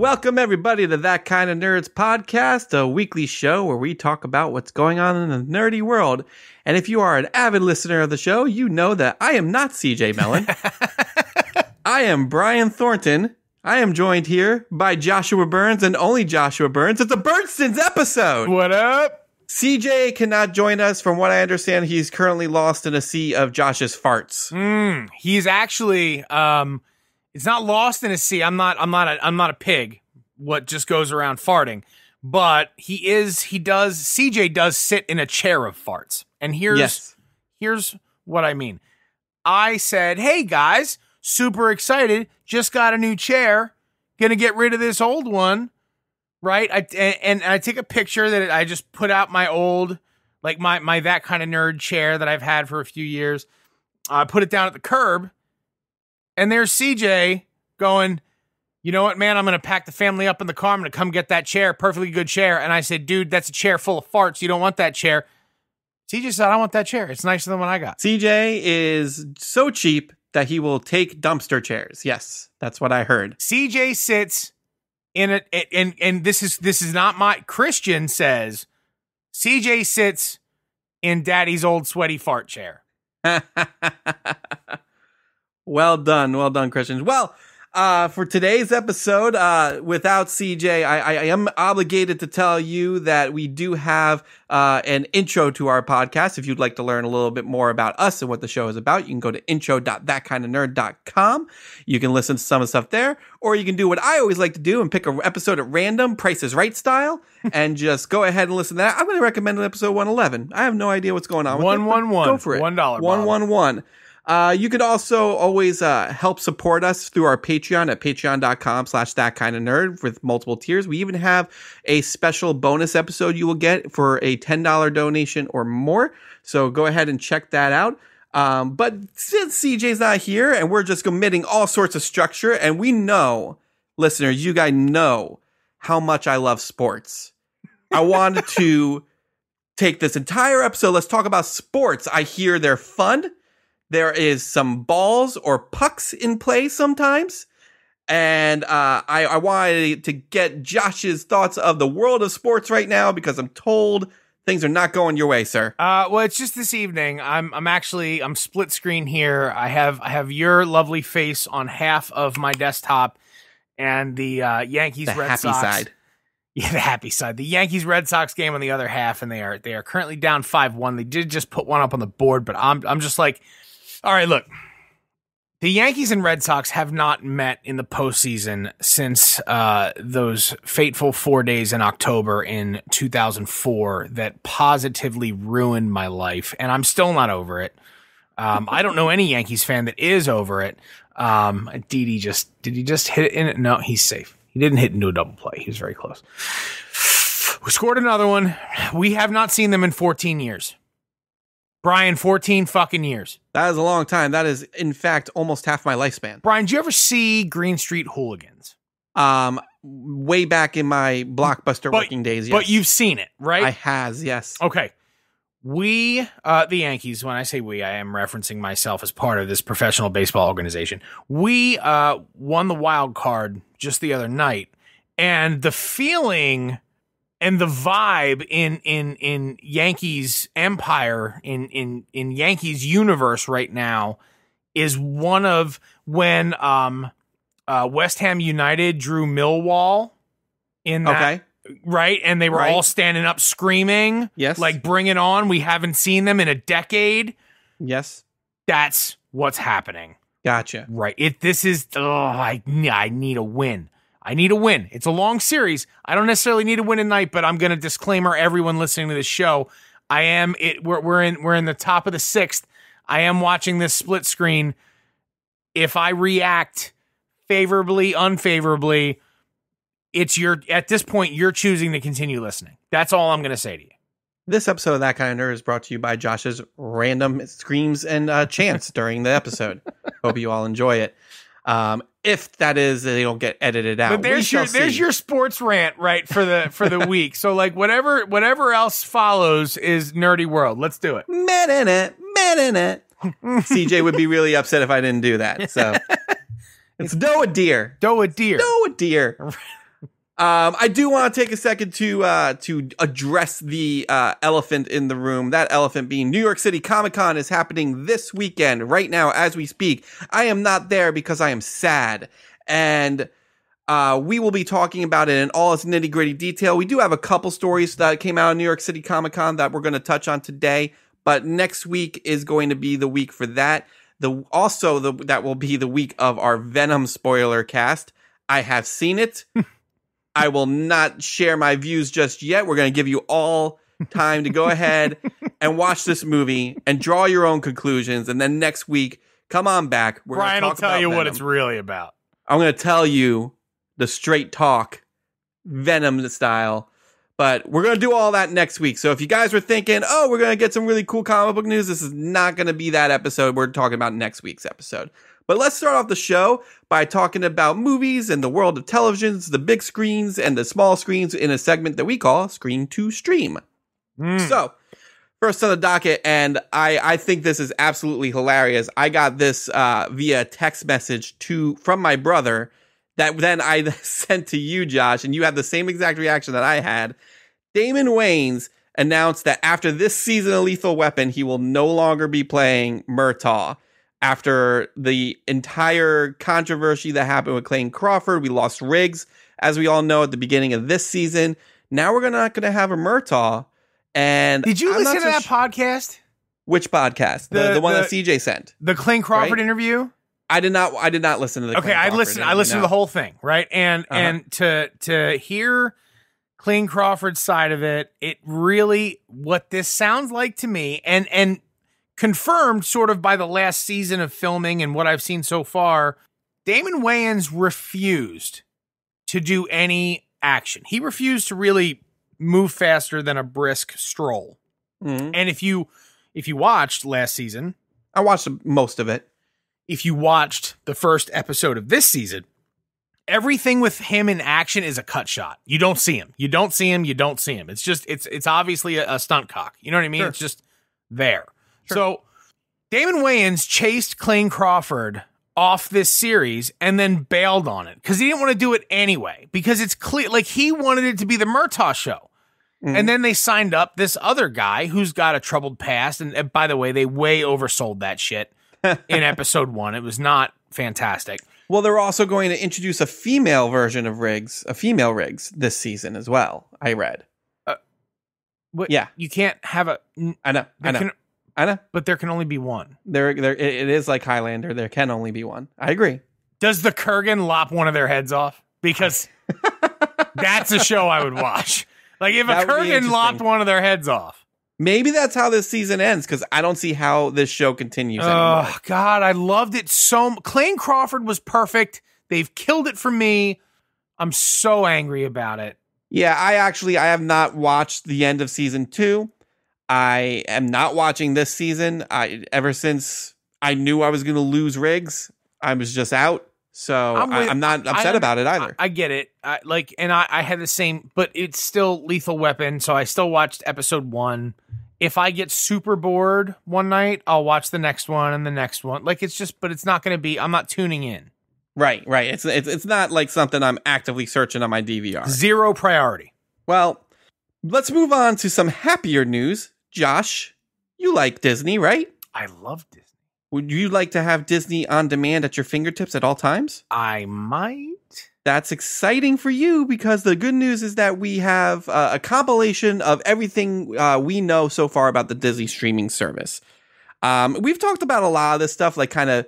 Welcome, everybody, to That Kind of Nerds podcast, a weekly show where we talk about what's going on in the nerdy world. And if you are an avid listener of the show, you know that I am not CJ Mellon. I am Brian Thornton. I am joined here by Joshua Burns and only Joshua Burns. It's a Burnstons episode. What up? CJ cannot join us. From what I understand, he's currently lost in a sea of Josh's farts. He's actually, it's not lost in a sea. I'm not a pig. What just goes around farting, but CJ does sit in a chair of farts. And here's what I mean. I said, hey guys, super excited. Just got a new chair. Gonna get rid of this old one. Right. I take a picture that I just put out my old, like my That Kind of Nerd chair that I've had for a few years. I put it down at the curb. And there's CJ going, you know what, man, I'm going to pack the family up in the car. I'm going to come get that chair, perfectly good chair. And I said, dude, that's a chair full of farts. You don't want that chair. CJ said, I want that chair. It's nicer than what I got. CJ is so cheap that he will take dumpster chairs. Yes, that's what I heard. CJ sits in it, and this is not my, Christian says, CJ sits in daddy's old sweaty fart chair. Well done, Christian. Well, for today's episode, without CJ, I am obligated to tell you that we do have an intro to our podcast. If you'd like to learn a little bit more about us and what the show is about, you can go to intro.thatkindofnerd.com. You can listen to some of the stuff there, or you can do what I always like to do and pick an episode at random, Price is Right style, and just go ahead and listen to that. I'm going to recommend episode 111. I have no idea what's going on with 111. Go for it. $1. 111. You could also always help support us through our Patreon at patreon.com/thatkindofnerd with multiple tiers. We even have a special bonus episode you will get for a $10 donation or more. So go ahead and check that out. But since CJ's not here and we're just committing all sorts of structure, and we know, listeners, you guys know how much I love sports. I wanted to take this entire episode. Let's talk about sports. I hear they're fun. There is some balls or pucks in play sometimes. And I wanted to get Josh's thoughts of the world of sports right now because I'm told things are not going your way, sir. Well, it's just this evening. I'm split screen here. I have your lovely face on half of my desktop and the Yankees Red Sox. The happy side. Yeah, the happy side. The Yankees Red Sox game on the other half, and they are currently down 5-1. They did just put one up on the board, but I'm just like, all right, look, the Yankees and Red Sox have not met in the postseason since those fateful 4 days in October in 2004 that positively ruined my life, and I'm still not over it. I don't know any Yankees fan that is over it. Did he just hit it in it? No, he's safe. He didn't hit into a double play. He was very close. We scored another one. We have not seen them in 14 years. Brian, 14 fucking years. That is a long time. That is, in fact, almost half my lifespan. Brian, did you ever see Green Street Hooligans? Way back in my Blockbuster working days, yes. But you've seen it, right? I has, yes. Okay. We, the Yankees, when I say we, I am referencing myself as part of this professional baseball organization. We won the wild card just the other night, and the feeling and the vibe in Yankees empire, in Yankees universe right now is one of when West Ham United drew Millwall in that, okay. Right? And they were all standing up screaming, yes, like, bring it on. We haven't seen them in a decade. Yes. That's what's happening. Gotcha. Right. I need a win. I need a win. It's a long series. I don't necessarily need a win tonight, but I'm going to disclaimer everyone listening to this show. We're in the top of the sixth. I am watching this split screen. If I react favorably, unfavorably, at this point, you're choosing to continue listening. That's all I'm going to say to you. This episode of That Kind of Nerd is brought to you by Josh's random screams and chants during the episode. Hope you all enjoy it. If that is, they don't get edited out. But there's your sports rant, right, for the week. So like whatever else follows is Nerdy World. Let's do it. Man in it. CJ would be really upset if I didn't do that. So it's Doe a deer. Doe a deer. I do want to take a second to address the elephant in the room. That elephant being New York City Comic Con is happening this weekend, right now as we speak. I am not there because I am sad, and we will be talking about it in all its nitty gritty detail. We do have a couple stories that came out of New York City Comic Con that we're going to touch on today, but next week is going to be the week for that. That will be the week of our Venom spoiler cast. I have seen it. I will not share my views just yet. We're going to give you all time to go ahead and watch this movie and draw your own conclusions. And then next week, come on back. Brian will tell you what it's really about. I'm going to tell you the straight talk, Venom style. But we're going to do all that next week. So if you guys were thinking, oh, we're going to get some really cool comic book news, this is not going to be that episode. We're talking about next week's episode. But let's start off the show by talking about movies and the world of televisions, the big screens and the small screens in a segment that we call Screen to Stream. So, first on the docket, and I think this is absolutely hilarious. I got this via text message from my brother that then I sent to you, Josh, and you had the same exact reaction that I had. Damon Wayans announced that after this season of Lethal Weapon, he will no longer be playing Murtaugh. After the entire controversy that happened with Clayton Crawford, we lost Riggs, as we all know, at the beginning of this season. Now we're not going to have a Murtaugh. And did you listen to that podcast? Which podcast? The one that CJ sent. The Clayton Crawford interview? I did not listen to the. Okay, I listened to the whole thing, right? And to hear Clayton Crawford's side of it, it really what this sounds like to me, and confirmed sort of by the last season of filming and what I've seen so far, Damon Wayans refused to do any action. He refused to really move faster than a brisk stroll. Mm-hmm. And if you watched last season, I watched most of it. If you watched the first episode of this season, everything with him in action is a cut shot. You don't see him. You don't see him. You don't see him. It's just, it's obviously a stunt cock. You know what I mean? Sure. It's just there. Sure. So Damon Wayans chased Clayton Crawford off this series and then bailed on it because he didn't want to do it anyway, because it's clear, like he wanted it to be the Murtaugh show. Mm-hmm. And then they signed up this other guy who's got a troubled past. And by the way, they way oversold that shit in episode 1. It was not fantastic. Well, they're also going to introduce a female version of Riggs, a female Riggs this season as well. I read. Yeah. You can't have a... I know. But there can only be one. It is like Highlander. There can only be one. I agree. Does the Kurgan lop one of their heads off? Because that's a show I would watch. Like if a Kurgan lopped one of their heads off. Maybe that's how this season ends, because I don't see how this show continues anymore. Oh, God, I loved it so much. Clayton Crawford was perfect. They've killed it for me. I'm so angry about it. Yeah, I have not watched the end of season 2. I am not watching this season. Ever since I knew I was going to lose Riggs, I was just out. So I'm not upset about it either. I get it. I had the same, but it's still Lethal Weapon. So I still watched episode 1. If I get super bored one night, I'll watch the next one and the next one. Like it's just, but it's not going to be, I'm not tuning in. Right. It's not like something I'm actively searching on my DVR. Zero priority. Well, let's move on to some happier news. Josh, you like Disney, right? I love Disney. Would you like to have Disney on demand at your fingertips at all times? I might. That's exciting for you, because the good news is that we have a compilation of everything we know so far about the Disney streaming service. We've talked about a lot of this stuff, like kind of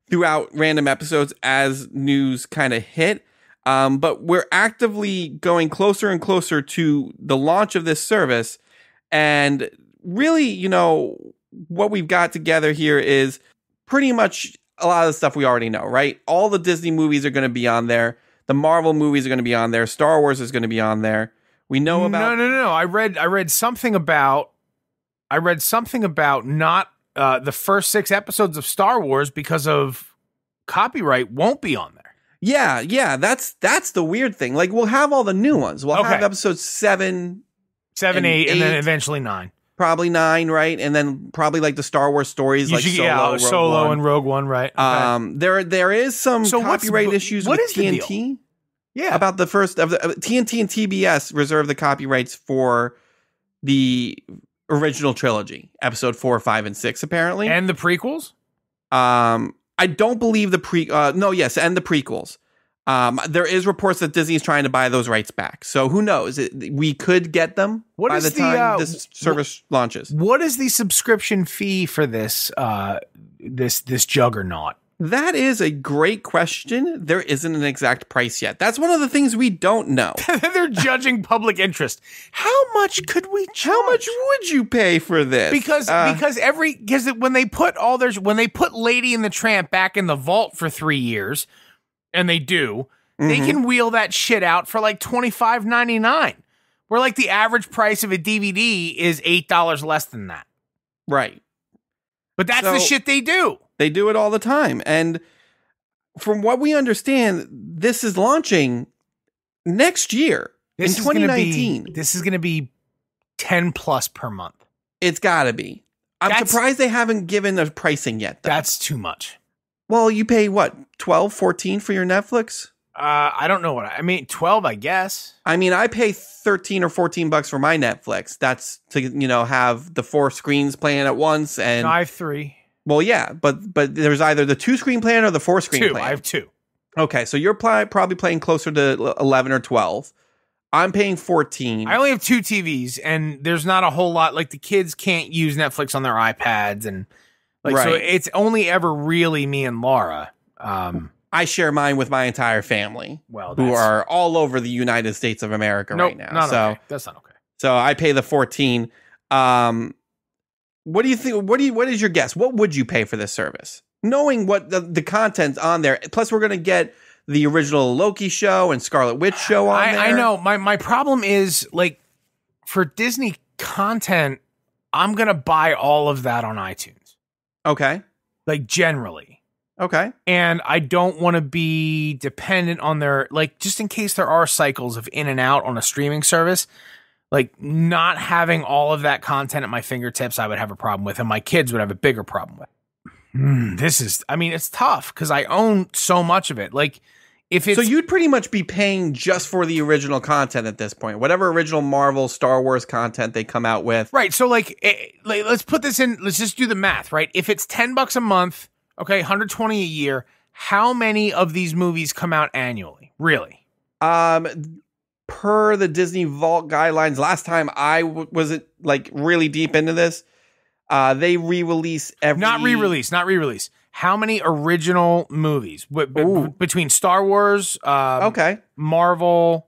throughout random episodes as news kind of hit. But we're actively going closer and closer to the launch of this service. And really, what we've got together here is pretty much a lot of the stuff we already know, right? All the Disney movies are going to be on there. The Marvel movies are going to be on there. Star Wars is going to be on there. We know about... No. I read something about not the first 6 episodes of Star Wars because of copyright won't be on there. Yeah. That's the weird thing. Like, we'll have all the new ones. We'll have episodes 7, 8, and then eventually 9. Probably 9, right? And then probably like the Star Wars stories, like Solo, and Rogue One, right? Okay. There is some copyright issues with TNT. Yeah. About the first of the TNT and TBS reserve the copyrights for the original trilogy, episode 4, 5, and 6, apparently. And the prequels? I don't believe the and the prequels. There is reports that Disney is trying to buy those rights back. So who knows? We could get them by the time this service launches. What is the subscription fee for this this juggernaut? That is a great question. There isn't an exact price yet. That's one of the things we don't know. They're judging public interest. How much could we charge? How much would you pay for this? Because when they put Lady and the Tramp back in the vault for 3 years, and they do, they can wheel that shit out for like $25.99. Where like the average price of a DVD is $8 less than that. Right. But that's the shit they do. They do it all the time. And from what we understand, this is launching next year in 2019. This is going to be 10 plus per month. It's got to be. I'm surprised they haven't given a pricing yet, though. That's too much. Well, you pay what, 12, 14 for your Netflix? I don't know 12, I guess. I mean, I pay 13 or 14 bucks for my Netflix. That's to, have the 4 screens playing at once. And no, I have 3. Well, yeah, but there's either the 2-screen plan or the 4-screen plan. I have 2. Okay, so you're probably playing closer to 11 or 12. I'm paying 14. I only have 2 TVs, and there's not a whole lot. Like, the kids can't use Netflix on their iPads, and so it's only ever really me and Laura. I share mine with my entire family, who are all over the United States of America right now. Okay. That's not okay. So I pay the 14. What do you think? What is your guess? What would you pay for this service? Knowing what the content's on there. Plus, we're going to get the original Loki show and Scarlet Witch show on there. I know. My problem is, like, for Disney content, I'm going to buy all of that on iTunes. Okay. Like, generally. Okay. And I don't want to be dependent on their, like, just in case there are cycles of in and out on a streaming service. Like, not having all of that content at my fingertips, I would have a problem with, and my kids would have a bigger problem with. It's tough because I own so much of it. Like, so you'd pretty much be paying just for the original content at this point, whatever original Marvel, Star Wars content they come out with. Right. So, let's put this in. Let's just do the math, right? If it's $10 a month, okay, $120 a year. How many of these movies come out annually? Really? Per the Disney Vault guidelines, last time I wasn't like really deep into this, they re-release every... Not re-release. How many original movies between Star Wars, Marvel...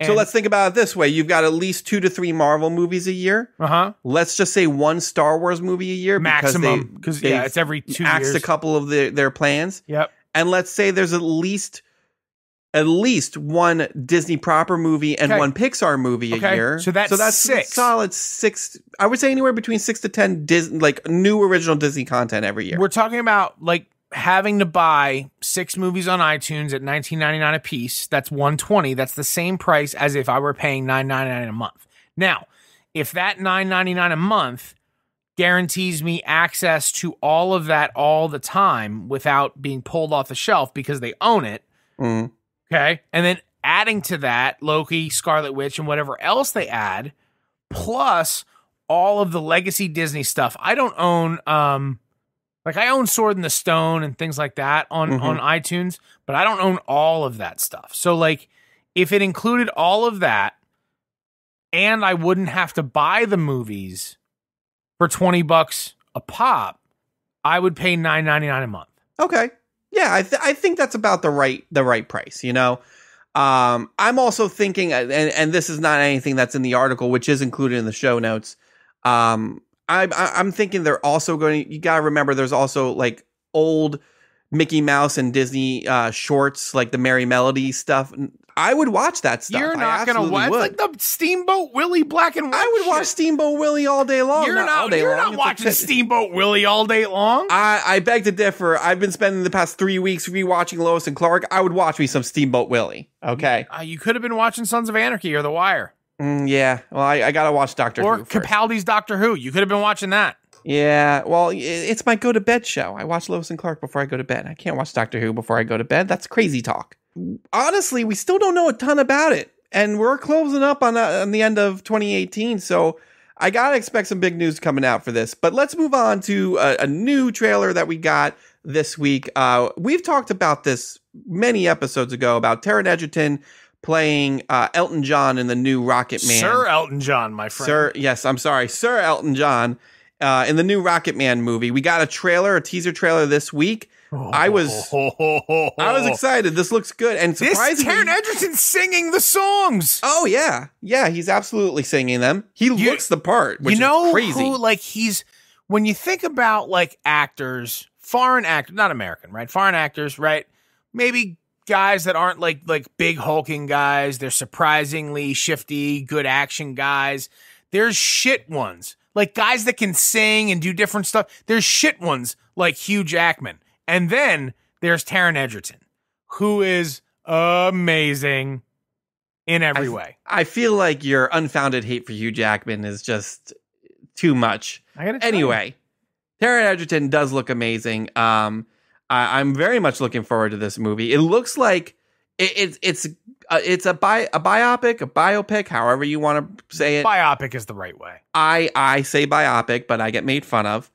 So let's think about it this way. You've got at least 2 to 3 Marvel movies a year. Uh-huh. Let's just say 1 Star Wars movie a year. Maximum. Because it's every 2 years. Axed a couple of their plans. Yep. And let's say there's at least 1 Disney proper movie and 1 Pixar movie a year. So that's 6. Solid 6. I would say anywhere between 6 to 10 new original Disney content every year. We're talking about like having to buy 6 movies on iTunes at $19.99 a piece. That's $120. That's the same price as if I were paying $9.99 a month. Now, if that $9.99 a month guarantees me access to all of that all the time without being pulled off the shelf because they own it. Mm. Okay. And then adding to that Loki, Scarlet Witch, and whatever else they add, plus all of the legacy Disney stuff. I don't own, I own Sword in the Stone and things like that on iTunes, but I don't own all of that stuff. So, like, if it included all of that and I wouldn't have to buy the movies for $20 a pop, I would pay $9.99 a month. Okay. Yeah, I think that's about the right price, I'm also thinking, and this is not anything that's in the article, which is included in the show notes. I'm thinking they're also you got to remember there's also like old Mickey Mouse and Disney shorts, like the Merry Melody stuff. I would watch that stuff. You're not going to watch like the Steamboat Willie black and white. I would watch Steamboat Willie all day long. You're not watching Steamboat Willie all day long. I beg to differ. I've been spending the past 3 weeks rewatching Lois and Clark. I would watch me some Steamboat Willie. Okay. You could have been watching Sons of Anarchy or The Wire. Yeah. Well, I got to watch Doctor Who. Or Capaldi's Doctor Who. You could have been watching that. Yeah, well, it's my go-to-bed show. I watch Lois and Clark before I go to bed. I can't watch Doctor Who before I go to bed. That's crazy talk. honestly, we still don't know a ton about it. And we're closing up on the end of 2018. So I got to expect some big news coming out for this. But let's move on to a new trailer that we got this week. We've talked about this many episodes ago about Taron Egerton playing Elton John in the new Rocket Man. Sir Elton John, my friend. Sir Elton John in the new Rocket Man movie. We got a teaser trailer this week. I was excited. This looks good, and surprisingly, Taron Egerton's singing the songs. Oh yeah, he's absolutely singing them. He looks the part, which is crazy. Who, like, when you think about like actors, foreign actors, not American, right? Foreign actors, right? Maybe guys that aren't like big hulking guys. They're surprisingly shifty, good action guys. There's shit ones, like guys that can sing and do different stuff. There's shit ones like Hugh Jackman. And then there's Taron Egerton, who is amazing in every way. I feel like your unfounded hate for Hugh Jackman is just too much. Anyway, Taron Egerton does look amazing. I'm very much looking forward to this movie. It looks like it's a biopic, however you want to say it. Biopic is the right way. I say biopic, but I get made fun of.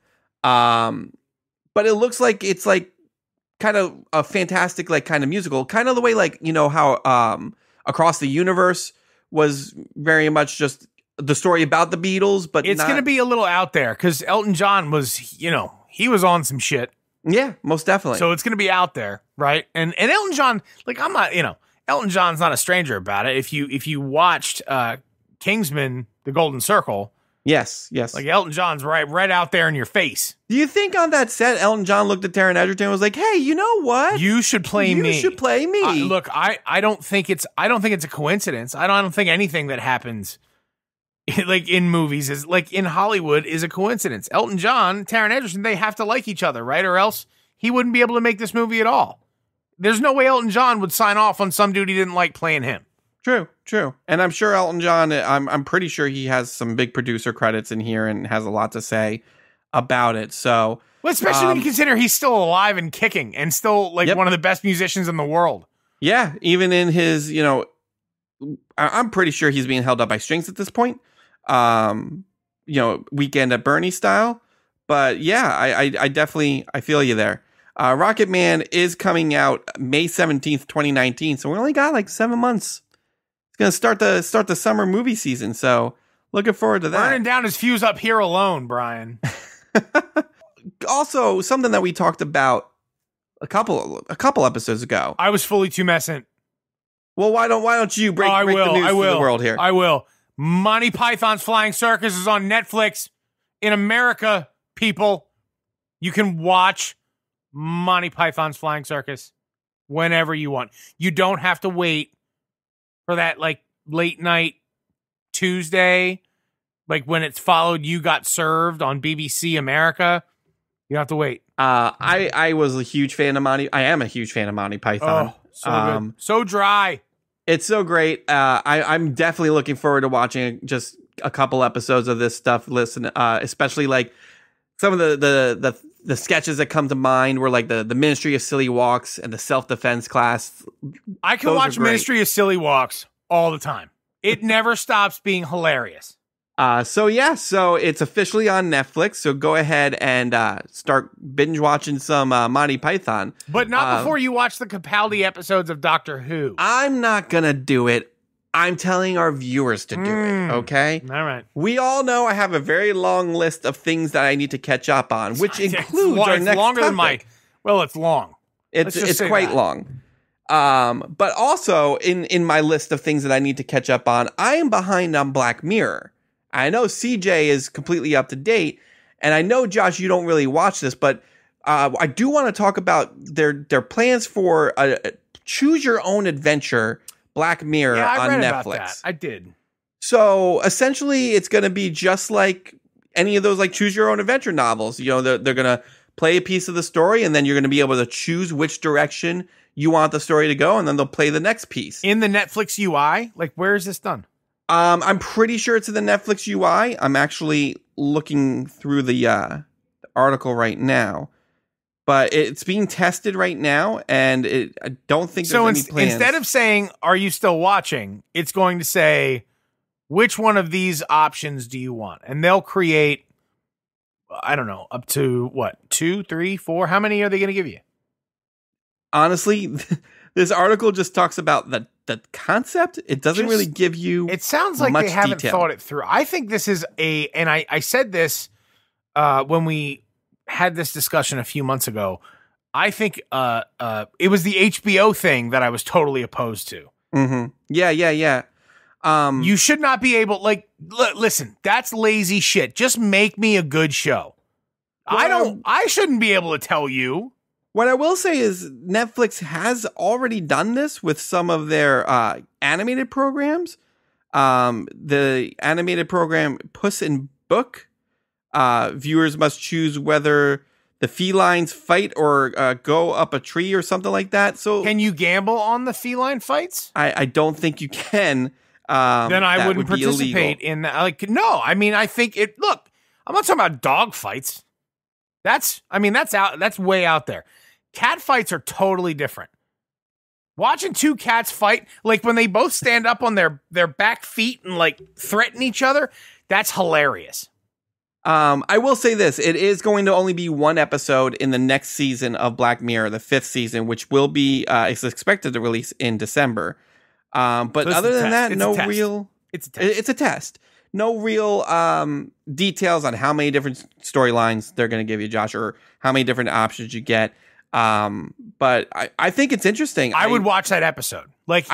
But it looks like it's like kind of a fantastic, like kind of musical, kind of the way like, you know, how Across the Universe was very much just the story about the Beatles, but it's going to be a little out there because Elton John was, you know, he was on some shit. Yeah, most definitely. So it's going to be out there, right? And Elton John, like I'm not, you know, Elton John's not a stranger about it. If you watched Kingsman: The Golden Circle. Yes. Like Elton John's right out there in your face. Do you think on that set, Elton John looked at Taron Egerton and was like, "Hey, you know what? You should play me. You should play me." Look, I don't think it's a coincidence. I don't think anything that happens, like in movies, is like in Hollywood, is a coincidence. Elton John, Taron Egerton, they have to like each other, right? Or else he wouldn't be able to make this movie at all. There's no way Elton John would sign off on some dude he didn't like playing him. True. And I'm sure Elton John, I'm pretty sure he has some big producer credits in here and has a lot to say about it. So, well, especially when you consider he's still alive and kicking and still like one of the best musicians in the world. Yeah. Even in his, you know, I'm pretty sure he's being held up by strings at this point. You know, Weekend at Bernie style. But yeah, I definitely, I feel you there. Rocket Man is coming out May 17th, 2019. So we only got like 7 months. Going to start the summer movie season, so looking forward to that. Burning down his fuse up here alone, Brian. Also, something that we talked about a couple episodes ago. I was fully tumescent. Well, why don't you break the news to the world here? I will. Monty Python's Flying Circus is on Netflix in America. People, you can watch Monty Python's Flying Circus whenever you want. You don't have to wait for that like late night Tuesday, like when it's followed You Got Served on BBC America. You have to wait. I was a huge fan of Monty. I am a huge fan of Monty Python. Oh, so good. So dry. It's so great. I'm definitely looking forward to watching just a couple episodes of this stuff. Listen, especially like some of the sketches that come to mind were like the Ministry of Silly Walks and the self-defense class. I can watch Ministry of Silly Walks all the time. It never stops being hilarious. So it's officially on Netflix. So go ahead and start binge watching some Monty Python. But not before you watch the Capaldi episodes of Doctor Who. I'm not going to do it. I'm telling our viewers to do it, okay? All right. We all know I have a very long list of things that I need to catch up on, which includes our next longer topic. Than Mike. Well, it's long. It's quite long. But also, in my list of things that I need to catch up on, I am behind on Black Mirror. I know CJ is completely up to date, and I know, Josh, you don't really watch this, but I do want to talk about their plans for a Choose Your Own Adventure Black Mirror on Netflix. About that. I did. So essentially, it's going to be just like any of those like Choose Your Own Adventure novels. You know, they're going to play a piece of the story, and then you're going to be able to choose which direction you want the story to go, and then they'll play the next piece. In the Netflix UI? Like, where is this done? I'm pretty sure it's in the Netflix UI. I'm actually looking through the article right now. but it's being tested right now, and I don't think there's any plans. Instead of saying, "Are you still watching?" it's going to say, "Which one of these options do you want?" And they'll create, I don't know, up to what, 2, 3, 4? How many are they going to give you? Honestly, this article just talks about the concept. It doesn't really give you. It sounds like they haven't thought it through. I think this is and I said this when we had this discussion a few months ago. I think it was the HBO thing that I was totally opposed to. Mm-hmm. Yeah. You should not be able, like, listen, that's lazy shit. Just make me a good show. Well, I shouldn't be able to tell you. What I will say is Netflix has already done this with some of their animated programs. The animated program Puss in Book. Viewers must choose whether the felines fight or go up a tree or something like that. So, can you gamble on the feline fights? I don't think you can. Then I wouldn't participate in that. Like, no, I mean, I think it. Look, I'm not talking about dog fights. That's way out there. Cat fights are totally different. Watching two cats fight, like when they both stand up on their back feet and like threaten each other, that's hilarious. I will say this. It is going to only be one episode in the next season of Black Mirror, the 5th season, which will be is expected to release in December. But so other than that, no real... It's a test. It's a test. No real details on how many different storylines they're going to give you, Josh, or how many different options you get. But I think it's interesting. I would watch that episode. Like,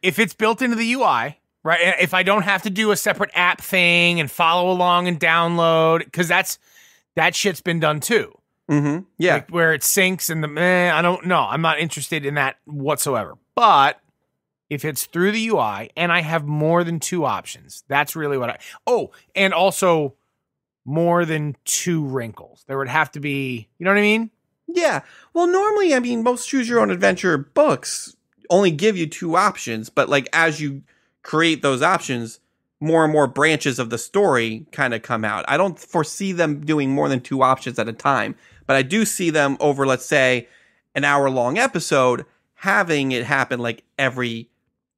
if it's built into the UI... Right, if I don't have to do a separate app thing and follow along and download, because that shit's been done too. Mm-hmm. Yeah, like where it syncs and I don't know. I'm not interested in that whatsoever. But if it's through the UI and I have more than 2 options, that's really what and also more than 2 wrinkles. There would have to be, you know what I mean? Yeah. Well, normally, I mean, most choose your own adventure books only give you 2 options, but like as you create those options, more and more branches of the story kind of come out. I don't foresee them doing more than 2 options at a time, but I do see them over, let's say, an hour-long episode, having it happen like every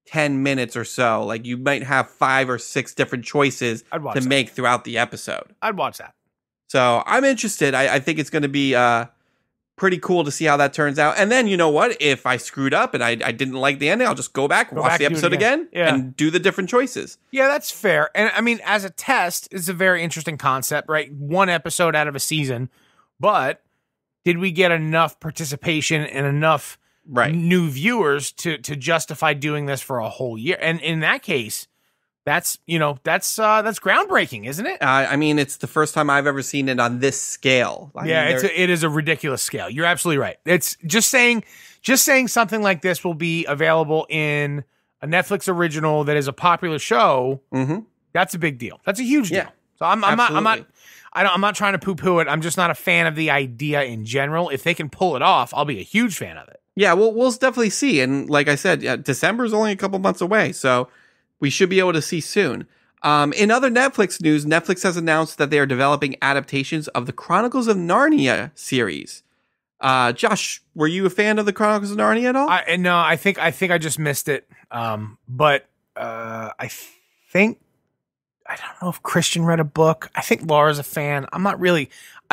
10 minutes or so. Like you might have 5 or 6 different choices to make throughout the episode. I'd watch that. So I'm interested. I think it's going to be pretty cool to see how that turns out. And then, you know what? If I screwed up and I didn't like the ending, I'll just go back, watch the episode again and do the different choices. Yeah, that's fair. And I mean, as a test, it's a very interesting concept, right? 1 episode out of a season. But did we get enough participation and enough new viewers to justify doing this for a whole year? And in that case, that's groundbreaking, isn't it? I mean, it's the first time I've ever seen it on this scale. It is a ridiculous scale. You're absolutely right. It's just saying something like this will be available in a Netflix original that is a popular show. Mm-hmm. That's a big deal. That's a huge deal. So I'm not trying to poo-poo it. I'm just not a fan of the idea in general. If they can pull it off, I'll be a huge fan of it. Yeah, we'll definitely see. And like I said, December is only a couple months away, so we should be able to see soon. In other Netflix news, Netflix has announced that they are developing adaptations of the Chronicles of Narnia series. Josh, were you a fan of the Chronicles of Narnia at all? No, I think I just missed it. But I think, I don't know if Christian read a book. I think Laura's a fan. I'm not really.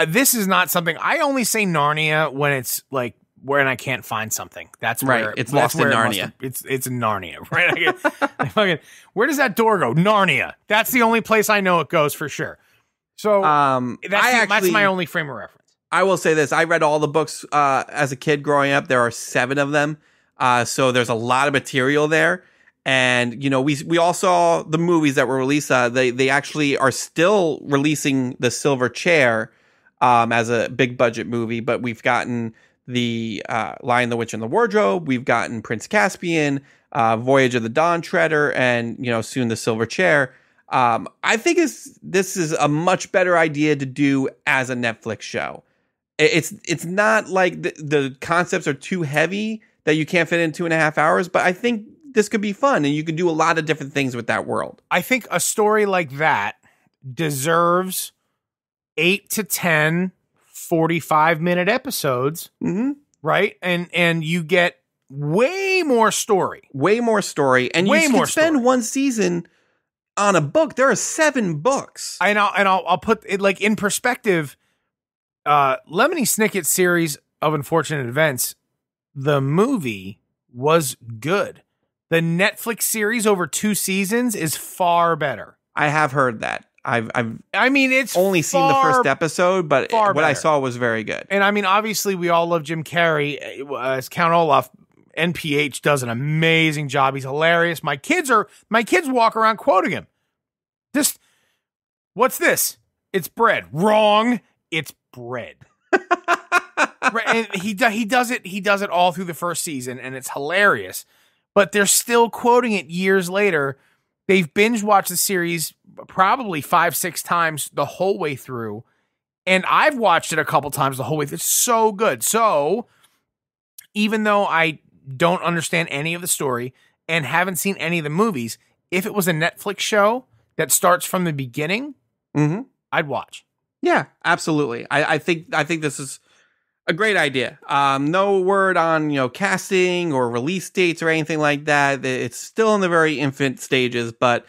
This is not something I only say Narnia when it's like when I can't find something. That's where right. It's lost in Narnia. It's in Narnia, right? Where does that door go? Narnia. That's the only place I know it goes for sure. So that's my only frame of reference. I will say this: I read all the books as a kid growing up. There are 7 of them, so there's a lot of material there. And you know, we all saw the movies that were released. They actually are still releasing The Silver Chair as a big budget movie, but we've gotten the Lion, the Witch, and the Wardrobe. We've gotten Prince Caspian, Voyage of the Dawn Treader, and soon The Silver Chair. I think this is a much better idea to do as a Netflix show. It's not like the concepts are too heavy that you can't fit in 2.5 hours, but I think this could be fun, and you could do a lot of different things with that world. I think a story like that deserves 8 to 10 45-minute episodes, right? And you get way more story. And you can spend one season on a book. There are 7 books. I'll put it like in perspective. Lemony Snicket's series of unfortunate events, the movie was good. The Netflix series over 2 seasons is far better. I have heard that. It's only seen the first episode, but what I saw was very good. And I mean, obviously, we all love Jim Carrey as Count Olaf. NPH does an amazing job. He's hilarious. My kids walk around quoting him. What's this? It's bread. Wrong. It's bread. And he does it all through the first season, and it's hilarious. But they're still quoting it years later. They've binge watched the series probably 5-6 times the whole way through, and I've watched it a couple times the whole way through. It's so good. So even though I don't understand any of the story and haven't seen any of the movies, if it was a Netflix show that starts from the beginning, I'd watch. Yeah, absolutely. I think this is a great idea. No word on casting or release dates or anything like that. It's still in the very infant stages, but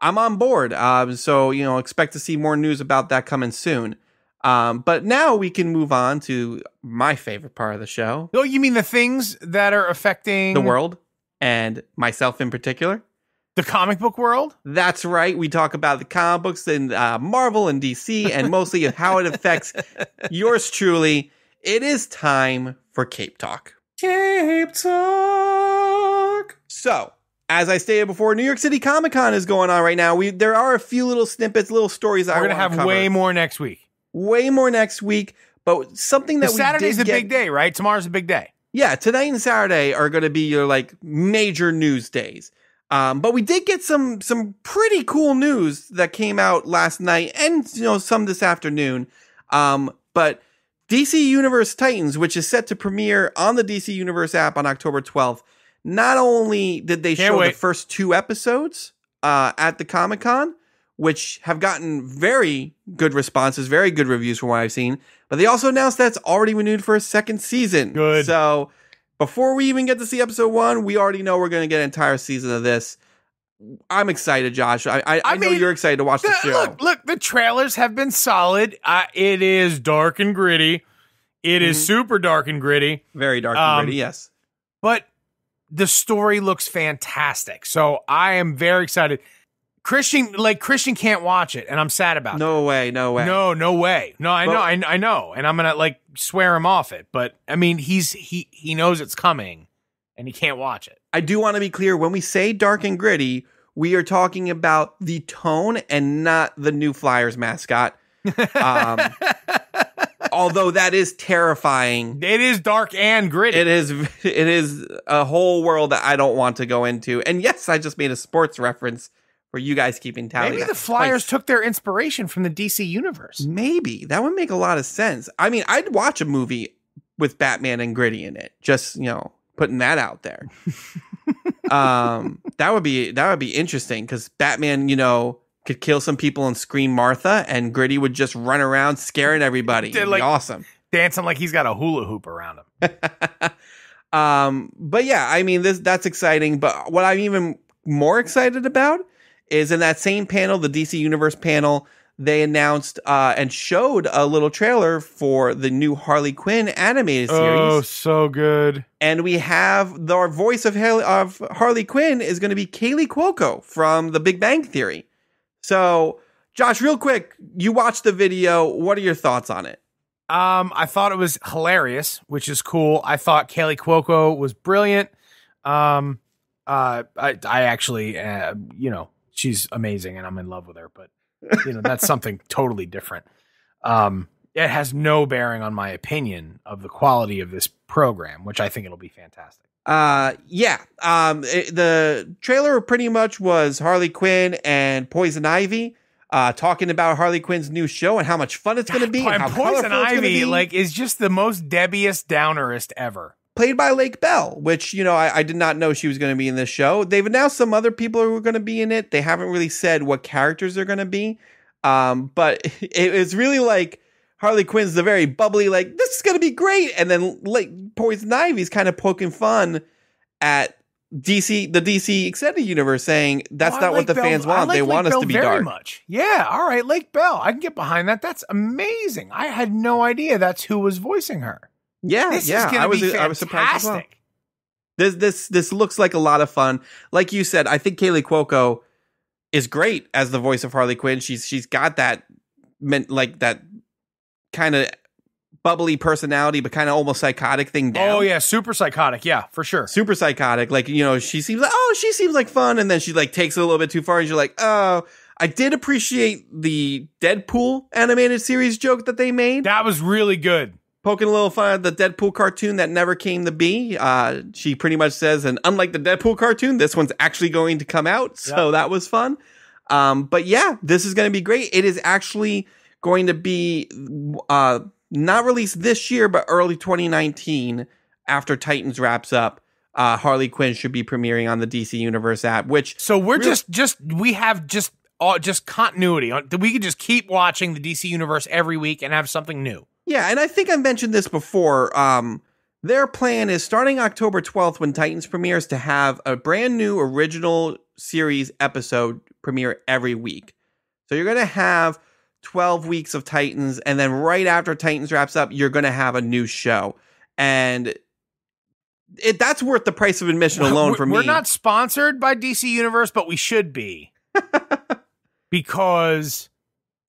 I'm on board. So expect to see more news about that coming soon. But now we can move on to my favorite part of the show. Oh, you mean the things that are affecting the world and myself in particular? The comic book world? That's right. We talk about the comic books and Marvel and DC and mostly how it affects yours truly. It is time for Cape Talk. Cape Talk. So, as I stated before, New York City Comic Con is going on right now. There are a few little snippets, little stories. We're going to have way more next week. But something that Saturday's the big day, right? Tomorrow's a big day. Yeah, tonight and Saturday are going to be your major news days. But we did get some pretty cool news that came out last night and some this afternoon. But DC Universe Titans, which is set to premiere on the DC Universe app on October 12th, not only did they show the first 2 episodes at the Comic-Con, which have gotten very good responses, very good reviews from what I've seen, but they also announced that it's already renewed for a second season. Good. So before we even get to see episode 1, we already know we're going to get an entire season of this. I'm excited, Josh. I know you're excited to watch the show. Look, the trailers have been solid. It is dark and gritty. It is super dark and gritty. Very dark and gritty, yes. But the story looks fantastic. So I am very excited. Christian can't watch it, and I'm sad about it. No way. No way. No, I know. And I'm going to swear him off it. But I mean, he knows it's coming and he can't watch it. I do want to be clear. When we say dark and gritty, we are talking about the tone and not the New Flyers mascot. Although that is terrifying. It is dark and gritty. It is a whole world that I don't want to go into. And yes, I just made a sports reference for you guys keeping tally. Maybe the Flyers took their inspiration from the DC universe. Maybe. That would make a lot of sense. I mean, I'd watch a movie with Batman and gritty in it. Just, putting that out there. That would be interesting because Batman, could kill some people and scream Martha, and Gritty would just run around scaring everybody. It'd be awesome. Dancing like he's got a hula hoop around him. But yeah, I mean, that's exciting. But what I'm even more excited about is in that same panel, the DC Universe panel, they announced and showed a little trailer for the new Harley Quinn animated series. Oh, so good. And we have our voice of Harley Quinn is going to be Kaylee Cuoco from The Big Bang Theory. So, Josh, real quick, you watched the video. What are your thoughts on it? I thought it was hilarious, which is cool. I thought Kaylee Cuoco was brilliant. I actually, she's amazing and I'm in love with her, but that's something totally different. It has no bearing on my opinion of the quality of this program, which I think it'll be fantastic. The trailer pretty much was Harley Quinn and Poison Ivy talking about Harley Quinn's new show and how much fun it's going to be. And how Poison Ivy is just the most Debbie-est downerist ever. Played by Lake Bell, which, I did not know she was going to be in this show. They've announced some other people who are going to be in it. They haven't really said what characters they're going to be. But it's really like Harley Quinn's the very bubbly, like, this is going to be great. And then like Poison Ivy's kind of poking fun at the DC Extended Universe, saying that's not what the fans want. They want us to be dark. Much. Yeah. All right. Lake Bell. I can get behind that. That's amazing. I had no idea that's who was voicing her. Yeah. I was surprised as well. This looks like a lot of fun. Like you said, I think Kaley Cuoco is great as the voice of Harley Quinn. She's got that kind of bubbly personality, but kind of almost psychotic thing down. Oh yeah, super psychotic. Yeah, for sure. Super psychotic. Like, she seems like fun, and then she like takes it a little bit too far, and you're like, oh. I did appreciate the Deadpool animated series joke that they made. That was really good. Poking a little fun at the Deadpool cartoon that never came to be. She pretty much says, and unlike the Deadpool cartoon, this one's actually going to come out. So that was fun. But yeah, this is going to be great. It is actually going to be not released this year, but early 2019 after Titans wraps up. Harley Quinn should be premiering on the DC Universe app, which... So we're we have just continuity. We could just keep watching the DC Universe every week and have something new. Yeah, and I think I mentioned this before. Their plan is starting October 12th when Titans premieres to have a brand new original series episode premiere every week. So you're going to have 12 weeks of Titans, and then right after Titans wraps up, you're going to have a new show. And that's worth the price of admission alone for me. We're not sponsored by DC Universe, but we should be. Because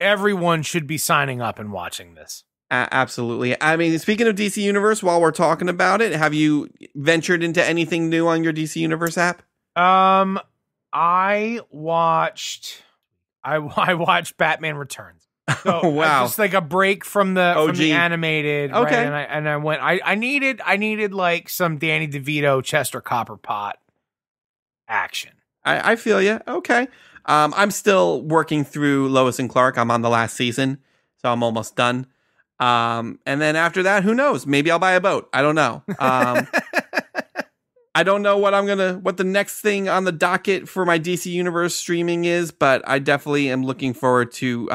everyone should be signing up and watching this. Absolutely. I mean, speaking of DC Universe, while we're talking about it, have you ventured into anything new on your DC Universe app? I watched Batman Returns. So oh, wow. Just like a break from the animated. Okay. Right? And I went, I needed like some Danny DeVito, Chester Copperpot action. I feel you. Okay. I'm still working through Lois and Clark. I'm on the last season, so I'm almost done. And then after that, who knows? Maybe I'll buy a boat. I don't know. I don't know what the next thing on the docket for my DC Universe streaming is, but I definitely am looking forward to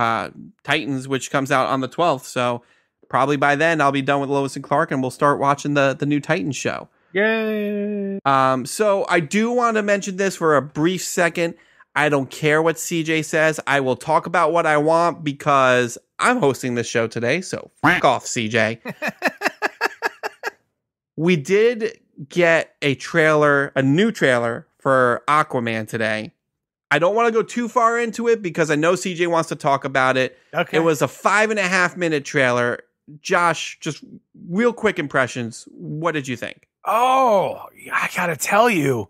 Titans, which comes out on the 12th. So probably by then I'll be done with Lois and Clark, and we'll start watching the new Titans show. Yay! So I do want to mention this for a brief second. I don't care what CJ says. I will talk about what I want because I'm hosting this show today. So fuck off, CJ. We did get a new trailer for Aquaman today. I don't want to go too far into it because I know CJ wants to talk about it. Okay. It was a 5.5 minute trailer. Josh, just real quick impressions. What did you think? Oh, I gotta tell you,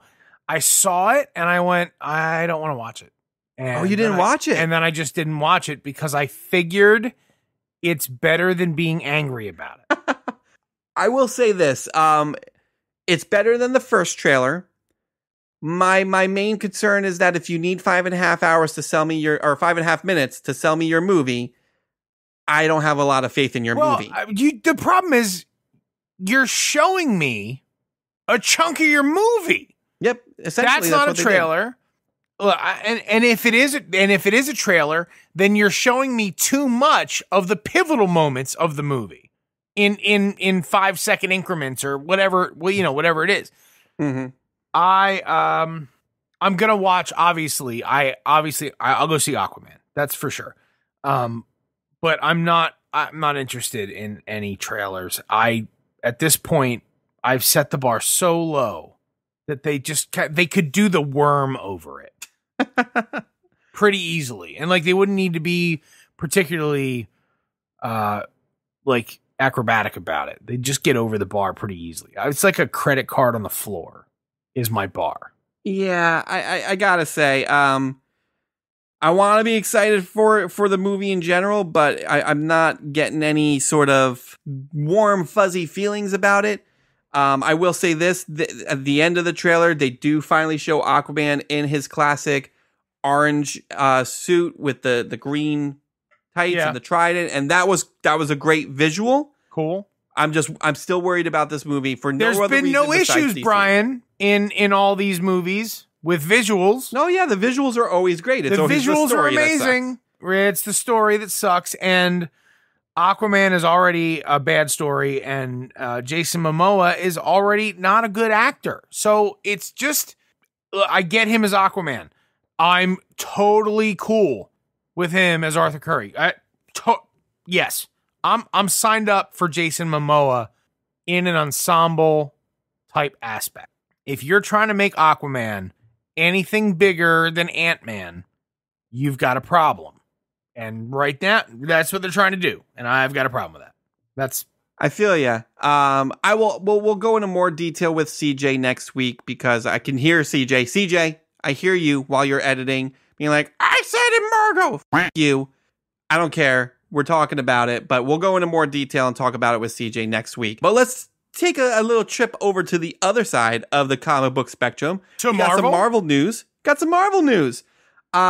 I saw it and I went, I don't want to watch it. And you didn't watch it? And then I just didn't watch it because I figured it's better than being angry about it. I will say this. It's better than the first trailer. My main concern is that if you need 5.5 hours to sell me or 5.5 minutes to sell me your movie, I don't have a lot of faith in your movie. The problem is you're showing me a chunk of your movie. Yep, essentially that's not a trailer. And if it is a trailer, then you're showing me too much of the pivotal moments of the movie in 5-second increments or whatever. Whatever it is. Mm-hmm. I'm gonna watch. Obviously, I'll go see Aquaman. That's for sure. But I'm not interested in any trailers. At this point, I've set the bar so low that they could do the worm over it pretty easily. And like, they wouldn't need to be particularly, like acrobatic about it. They just get over the bar pretty easily. It's like a credit card on the floor is my bar. Yeah. I gotta say, I want to be excited for the movie in general, but I'm not getting any sort of warm, fuzzy feelings about it. I will say this, at the end of the trailer, they do finally show Aquaman in his classic orange suit with the green tights and the trident, and that was a great visual. Cool. I'm still worried about this movie for no other reason. There's been no issues, Brian, in all these movies with visuals. No, yeah, the visuals are always great. The visuals are amazing. It's the story that sucks, and Aquaman is already a bad story, and Jason Momoa is already not a good actor. So it's just, I get him as Aquaman. I'm totally cool with him as Arthur Curry. Yes, I'm signed up for Jason Momoa in an ensemble type aspect. If you're trying to make Aquaman anything bigger than Ant-Man, you've got a problem. And right now, that's what they're trying to do, and I've got a problem with that. I feel ya. We'll go into more detail with CJ next week because I can hear CJ. CJ, I hear you while you're editing, being like, "I said Immortal." F you. I don't care. We're talking about it, but we'll go into more detail and talk about it with CJ next week. But let's take a little trip over to the other side of the comic book spectrum. Got some Marvel news.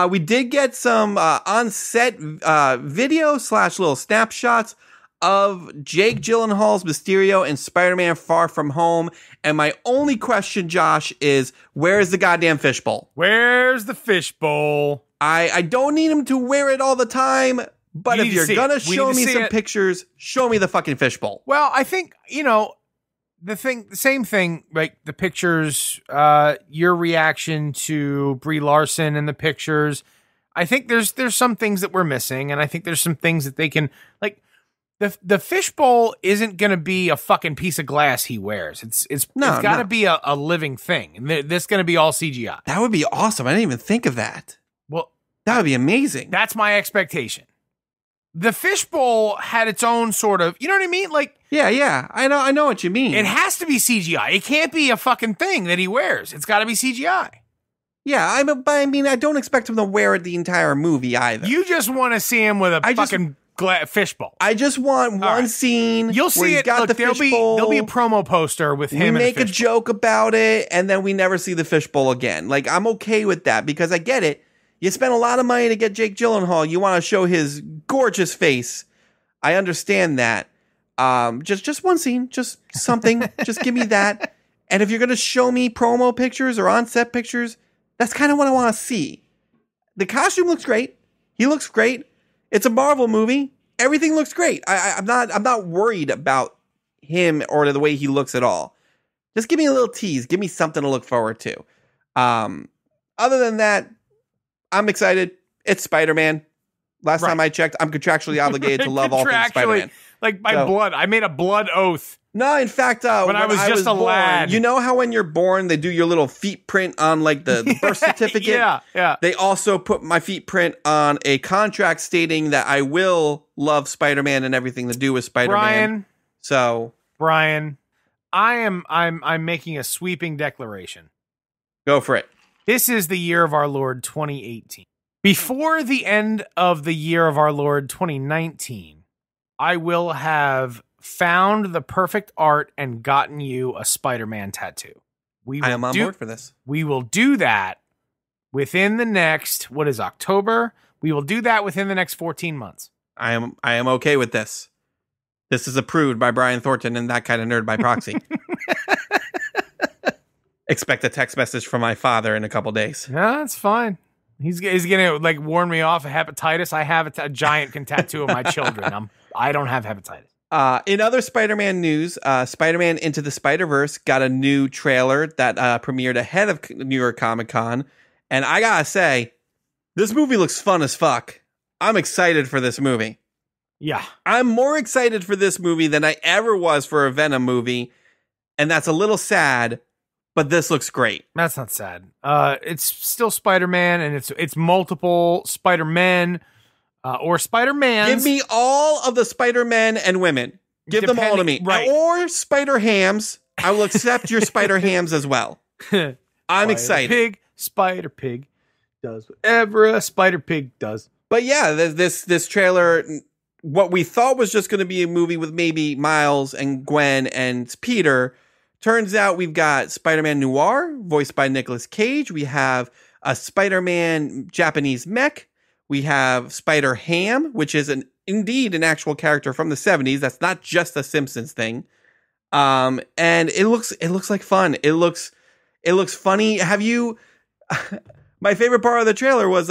We did get some on-set video / little snapshots of Jake Gyllenhaal's Mysterio in Spider-Man Far From Home. And my only question, Josh, is where's the goddamn fishbowl? Where's the fishbowl? I don't need him to wear it all the time, but if you're going to show me some pictures, show me the fucking fishbowl. Well, I think, the same thing, like the pictures, your reaction to Brie Larson in the pictures. I think there's some things that we're missing, and I think there's some things that they can, like, the fishbowl isn't going to be a fucking piece of glass he wears. It's got to be a living thing, and this going to be all CGI. That would be awesome. I didn't even think of that. Well, that would be amazing. That's my expectation. The fishbowl had its own sort of, you know what I mean? Like, yeah, I know what you mean. It has to be CGI. It can't be a fucking thing that he wears. It's got to be CGI. Yeah, I don't expect him to wear it the entire movie either. You just want to see him with a fishbowl. I just want one scene. You'll see it. Look, there'll be a promo poster with him. We make a joke about it, and then we never see the fishbowl again. Like, I'm okay with that because I get it. You spent a lot of money to get Jake Gyllenhaal. You want to show his gorgeous face. I understand that. Just one scene, just something. Just give me that. And if you're going to show me promo pictures or on-set pictures, that's kind of what I want to see. The costume looks great. He looks great. It's a Marvel movie. Everything looks great. I'm not worried about him or the way he looks at all. Just give me a little tease. Give me something to look forward to. Other than that, I'm excited. It's Spider-Man. Last time I checked, I'm contractually obligated to love all things Spider-Man. Like my blood. I made a blood oath. No, in fact, when I was just a lad. You know how when you're born, they do your little feet print on like the birth certificate? Yeah. They also put my feet print on a contract stating that I will love Spider-Man and everything to do with Spider-Man. Brian, I'm making a sweeping declaration. Go for it. This is the year of our Lord 2018. Before the end of the year of our Lord 2019, I will have found the perfect art and gotten you a Spider-Man tattoo. I am on board for this. We will do that within the next, October? We will do that within the next 14 months. I am okay with this. This is approved by Brian Thornton and That Kind of Nerd by proxy. Expect a text message from my father in a couple days. No, that's fine. He's gonna like warn me off of hepatitis. I have a giant tattoo of my children. I don't have hepatitis. In other Spider-Man news, Spider-Man Into the Spider-Verse got a new trailer that premiered ahead of New York Comic Con, and I gotta say, this movie looks fun as fuck. I'm excited for this movie. Yeah, I'm more excited for this movie than I ever was for a Venom movie, and that's a little sad. But this looks great. That's not sad. It's still Spider-Man, and it's multiple Spider-Men or Spider-Mans. Give me all of the Spider-Men and women. Give them all to me. Right. Or Spider-Hams. I will accept your Spider-Hams as well. I'm excited. Spider-Pig does whatever a Spider-Pig does. But yeah, this trailer, what we thought was just going to be a movie with maybe Miles and Gwen and Peter, turns out we've got Spider-Man Noir, voiced by Nicolas Cage. We have a Spider-Man Japanese mech. We have Spider-Ham, which is indeed an actual character from the 70s. That's not just a Simpsons thing. And it looks like fun. It looks funny. Have you? My favorite part of the trailer was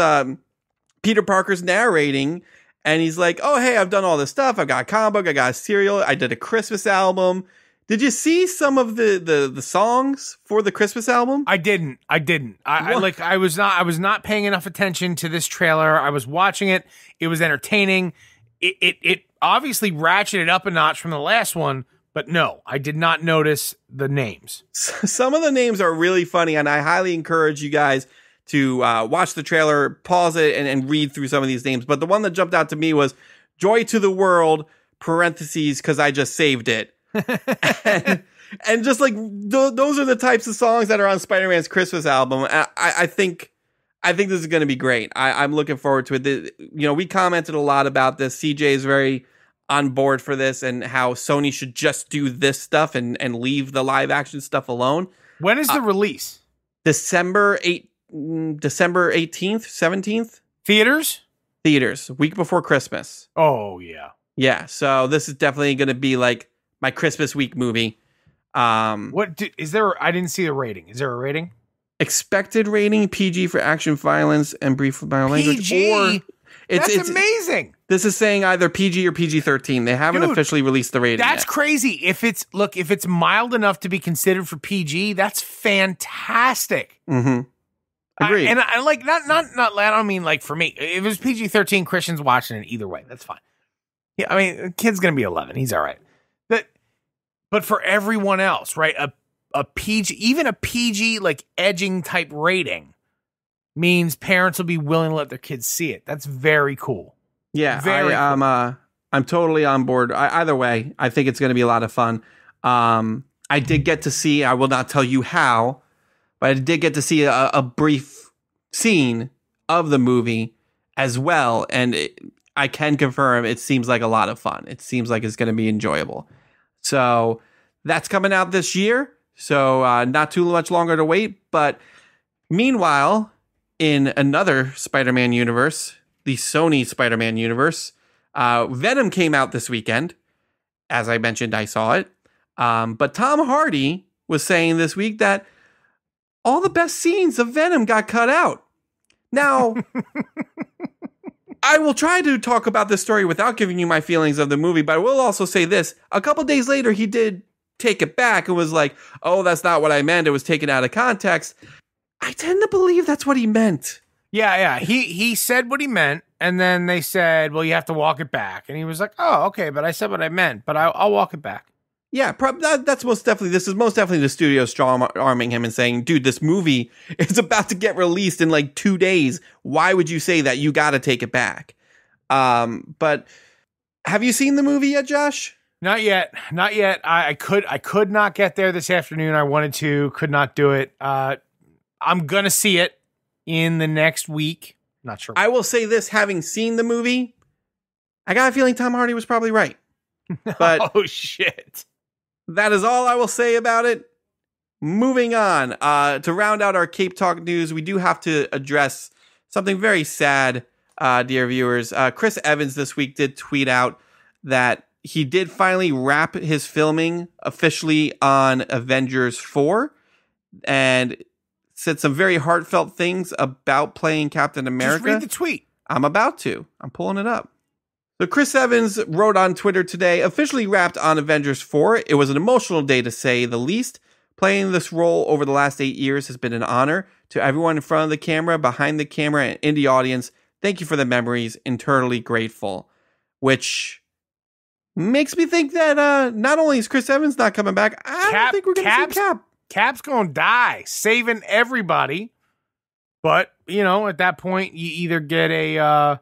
Peter Parker's narrating, And he's like, oh, hey, I've done all this stuff. I've got a comic book. I got a cereal. I did a Christmas album. Did you see some of the songs for the Christmas album? I didn't. I was not paying enough attention to this trailer. I was watching it. It was entertaining. It obviously ratcheted up a notch from the last one, but no, I did not notice the names. Some of the names are really funny, and I highly encourage you guys to watch the trailer, pause it, and read through some of these names. But the one that jumped out to me was Joy to the World, parentheses, because I just saved it. and just like those are the types of songs that are on Spider-Man's Christmas album. I think this is going to be great. I'm looking forward to it. We commented a lot about this. CJ is very on board for this and how Sony should just do this stuff and leave the live action stuff alone. When is the release? December 18th, 17th? Theaters, week before Christmas. Oh, yeah. Yeah, so this is definitely going to be like my Christmas week movie. Is there? I didn't see the rating. Is there a rating? Expected rating, PG for action, violence, and brief language. PG? That's amazing. This is saying either PG or PG-13. They haven't officially released the rating That's yet. crazy. If it's mild enough to be considered for PG, that's fantastic. Mm-hmm. Agreed. I like not. I don't mean like for me. If it was PG-13, Christian's watching it either way. That's fine. Yeah, I mean, the kid's gonna be 11. He's all right. But for everyone else, right? A PG, even a PG like edging type rating means parents will be willing to let their kids see it. That's very cool. Yeah, I'm totally on board. Either way, I think it's going to be a lot of fun. I did get to see, I will not tell you how, but I did get to see a brief scene of the movie as well. And I can confirm it seems like a lot of fun. It seems like it's going to be enjoyable. So that's coming out this year. So not too much longer to wait. But meanwhile, in another Spider-Man universe, the Sony Spider-Man universe, Venom came out this weekend. As I mentioned, I saw it. But Tom Hardy was saying this week that all the best scenes of Venom got cut out. Now, I will try to talk about this story without giving you my feelings of the movie, but I will also say this. A couple days later, he did take it back and was like, oh, that's not what I meant. It was taken out of context. I tend to believe that's what he meant. Yeah. He said what he meant, and then they said, well, you have to walk it back. And he was like, oh, okay, but I said what I meant, but I'll walk it back. Yeah, that's most definitely, this is most definitely the studio strong-arming him and saying, dude, this movie is about to get released in like 2 days. Why would you say that? You got to take it back. But have you seen the movie yet, Josh? Not yet. I could not get there this afternoon. I wanted to, could not do it. I'm going to see it in the next week. Not sure. I will say this, having seen the movie, I got a feeling Tom Hardy was probably right. But oh, shit. That is all I will say about it. Moving on, to round out our Cape Talk news, we do have to address something very sad, dear viewers. Chris Evans this week did tweet out that he did finally wrap his filming officially on Avengers 4 and said some very heartfelt things about playing Captain America. Just read the tweet. I'm about to. I'm pulling it up. So Chris Evans wrote on Twitter today, officially wrapped on Avengers 4. It was an emotional day to say the least. Playing this role over the last 8 years has been an honor. To everyone in front of the camera, behind the camera, and in the audience, thank you for the memories. Eternally grateful. Which makes me think that not only is Chris Evans not coming back, I don't think we're going to see Cap. Cap's going to die, saving everybody. But, at that point, you either get a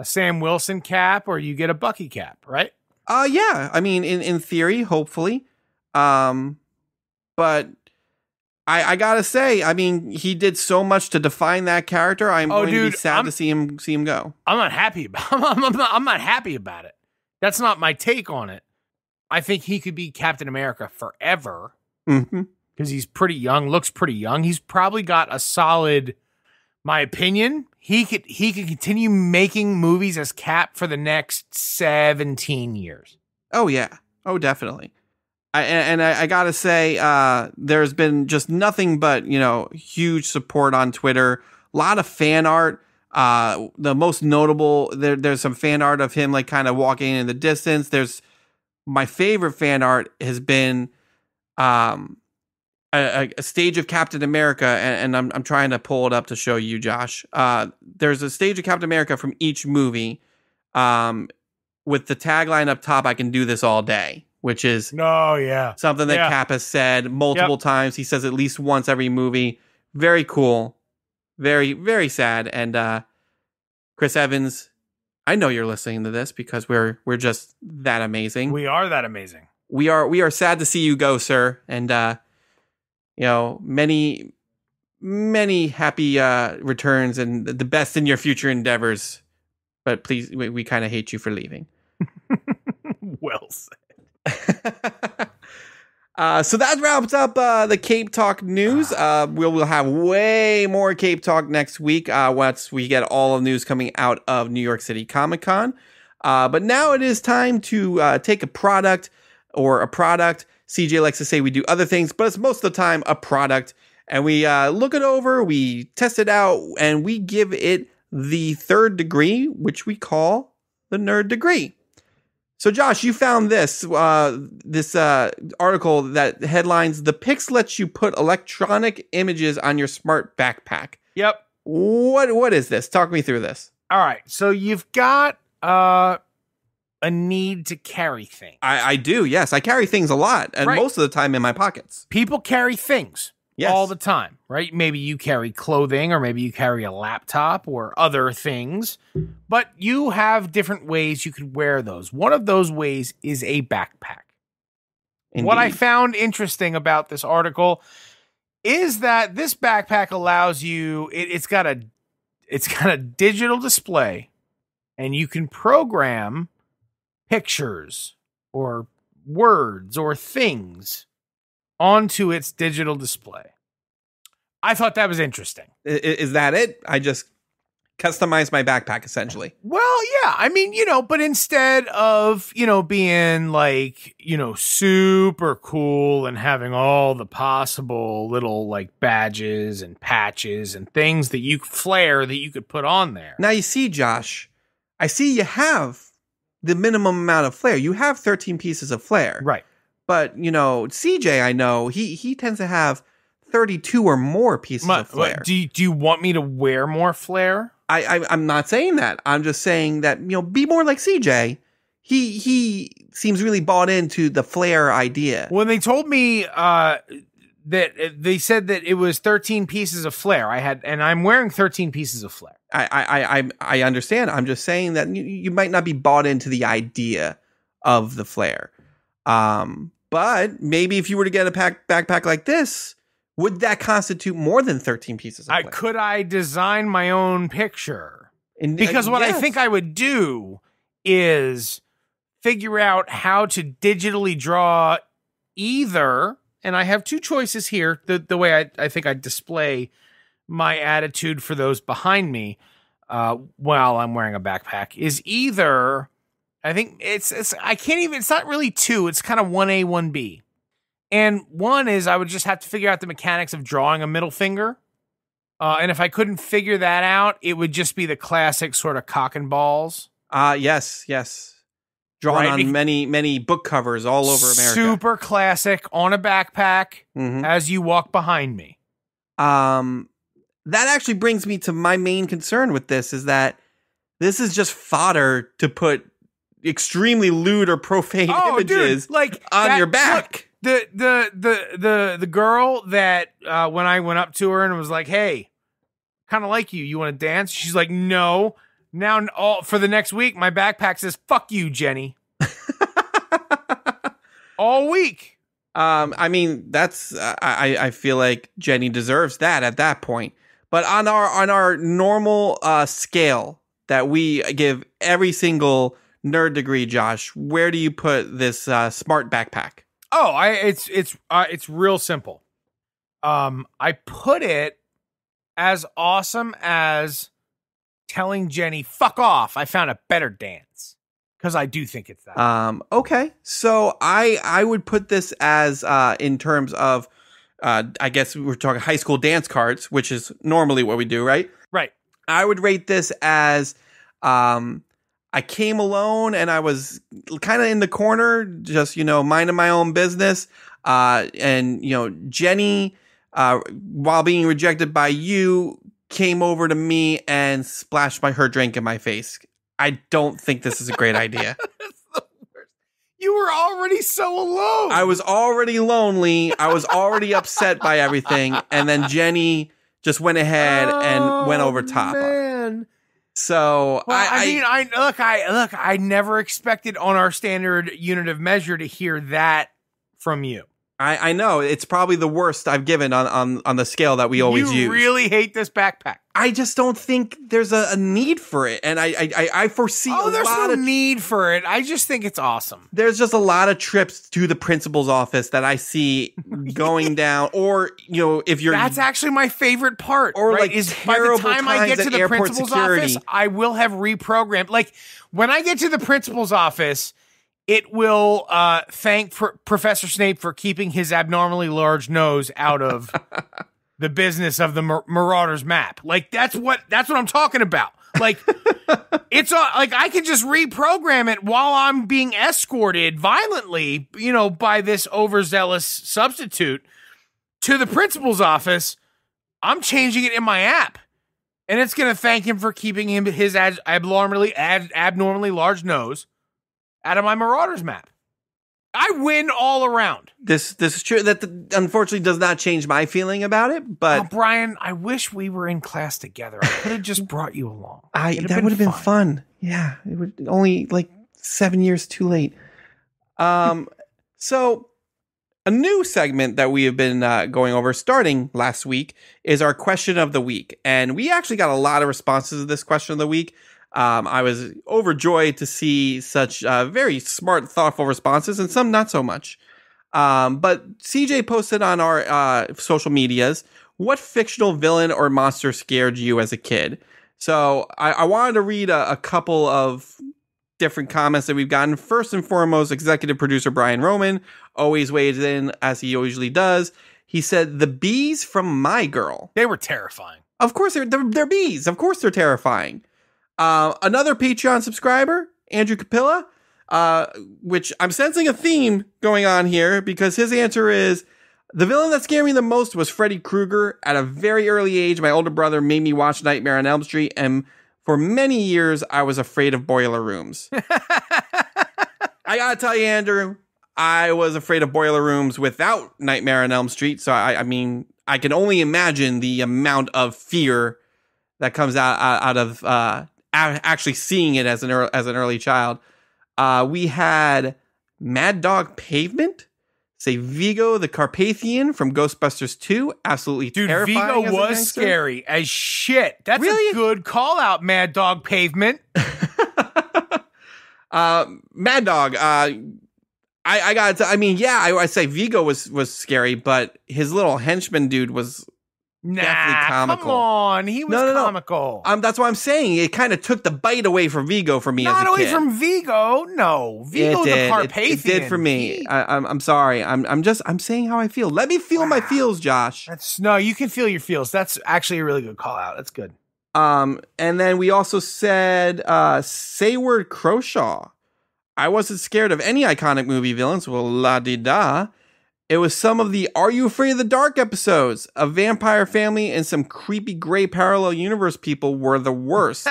Sam Wilson Cap or you get a Bucky Cap, right? Yeah. I mean, in theory, hopefully. But I gotta say, I mean, he did so much to define that character. I'm going to be sad to see him go. I'm not happy about I'm not happy about it. That's not my take on it. I think he could be Captain America forever. Mm-hmm. Because he's pretty young, looks pretty young. He's probably got a solid, my opinion, he could continue making movies as Cap for the next 17 years. Oh, yeah. Oh, definitely. I got to say, there's been just nothing but, huge support on Twitter. A lot of fan art The most notable, there's some fan art of him like kind of walking in the distance. There's my favorite fan art has been a stage of Captain America, and I'm trying to pull it up to show you, Josh. There's a stage of Captain America from each movie, with the tagline up top, "I can do this all day," which is something that Cap has said multiple times. He says at least once every movie. Very cool. Very, very sad. And Chris Evans, I know you're listening to this because we're just that amazing. We are that amazing. We are sad to see you go, sir. And many happy returns and the best in your future endeavors. But please, we kind of hate you for leaving. Well said. So that wraps up the Cape Talk news. We'll have way more Cape Talk next week once we get all of news coming out of New York City Comic Con. But now it is time to take a product. CJ likes to say we do other things, but it's most of the time a product. And we look it over, we test it out, and we give it the third degree, which we call the nerd degree. So, Josh, you found this article that headlines, "The Pix lets you put electronic images on your smart backpack." Yep. What is this? Talk me through this. All right. So you've got a need to carry things. I do, yes. I carry things a lot, and most of the time in my pockets. People carry things all the time, right? Maybe you carry clothing, or maybe you carry a laptop or other things, but you have different ways you could wear those. One of those ways is a backpack. Indeed. What I found interesting about this article is that this backpack allows you, it's got a digital display, and you can program pictures or words or things onto its digital display. I thought that was interesting. Is that it? I just customized my backpack, essentially. Well, yeah. I mean, but instead of, being like, super cool and having all the possible little like badges and patches and things that you that you could put on there. Now, you see, Josh, I see you have the minimum amount of flair. You have 13 pieces of flair. Right. But, CJ, I know, he tends to have 32 or more pieces of flair. Do you want me to wear more flair? I'm not saying that. I'm just saying that, be more like CJ. He seems really bought into the flair idea. When they told me that they said that it was 13 pieces of flair, and I'm wearing 13 pieces of flair. I understand. I'm just saying that you might not be bought into the idea of the flair. But maybe if you were to get a backpack like this, would that constitute more than 13 pieces of flair? Could I design my own picture? Because what I think I would do is figure out how to digitally draw either, and I have two choices here, the way I think I display my attitude for those behind me while I'm wearing a backpack, is either... I think it's not really two. It's kind of 1A, 1B. And one is I would just have to figure out the mechanics of drawing a middle finger. And if I couldn't figure that out, it would just be the classic sort of cock and balls. Yes. Drawn on many book covers all over America. Super classic on a backpack as you walk behind me. That actually brings me to my main concern with this, is that this is just fodder to put extremely lewd or profane images on your back. Look, the girl that when I went up to her and was like, "Hey, kind of like you. You want to dance?" She's like, "No." Now, for the next week, my backpack says, "Fuck you, Jenny." All week. I mean, that's I feel like Jenny deserves that at that point. But on our normal scale that we give every single nerd degree, Josh, where do you put this smart backpack? Oh, it's real simple. I put it as awesome as telling Jenny, "Fuck off, I found a better dance." Because I do think it's that. Okay. So I would put this as in terms of I guess we're talking high school dance cards, which is normally what we do, right? Right. I would rate this as I came alone and I was kind of in the corner, just, minding my own business. And, Jenny, while being rejected by you, came over to me and splashed her drink in my face. I don't think this is a great idea. That's the worst. You were already so alone. I was already lonely. I was already upset by everything. And then Jenny just went ahead and went over top. Man. So I never expected on our standard unit of measure to hear that from you. I know it's probably the worst I've given on the scale that we always use. You really hate this backpack. I just don't think there's a need for it, and I foresee there's no need for it. I just think it's awesome. There's just a lot of trips to the principal's office that I see going down, or if you're that's actually my favorite part. Or right? like is by the time I get to the principal's office, I will have reprogrammed. Like when I get to the principal's office, it will thank Professor Snape for keeping his abnormally large nose out of the business of the Marauders map. Like that's what I'm talking about. Like it's like I can just reprogram it while I'm being escorted violently, by this overzealous substitute to the principal's office. I'm changing it in my app, and it's going to thank him for keeping his abnormally large nose out of my Marauders map. I win all around. This is true. That unfortunately does not change my feeling about it. But Brian, I wish we were in class together. I could have just brought you along. That would have been fun. Yeah, it would only like 7 years too late. So a new segment that we have been going over starting last week is our question of the week, and we actually got a lot of responses to this question of the week. I was overjoyed to see such very smart, thoughtful responses, and some not so much. But CJ posted on our social medias, what fictional villain or monster scared you as a kid? So I wanted to read a couple of different comments that we've gotten. First and foremost, executive producer Brian Roman always weighs in, as he usually does. He said, the bees from My Girl. They were terrifying. Of course, they're bees. Of course, they're terrifying. Another Patreon subscriber, Andrew Capilla, which I'm sensing a theme going on here, because his answer is, the villain that scared me the most was Freddy Krueger. At a very early age, my older brother made me watch Nightmare on Elm Street, and for many years, I was afraid of boiler rooms. I gotta tell you, Andrew, I was afraid of boiler rooms without Nightmare on Elm Street, so I mean, I can only imagine the amount of fear that comes out of actually seeing it as an early child. We had Mad Dog Pavement say Vigo the Carpathian from Ghostbusters 2. Absolutely terrifying. Vigo was scary as shit. That's really? A good call out, Mad Dog Pavement. Mad Dog. I say Vigo was scary, but his little henchman dude was definitely comical. Come on, he was comical. That's what I'm saying. It kind of took the bite away from Vigo for me as a kid. Not away from Vigo, no. Vigo the Carpathian. It did for me. I'm sorry. I'm saying how I feel. Let me feel my feels, Josh. You can feel your feels. That's actually a really good call out. That's good. And then we also said Sayward Croshaw. I wasn't scared of any iconic movie villains. Well, la-di-da. It was some of the Are You Afraid of the Dark episodes. A vampire family and some creepy gray parallel universe people were the worst.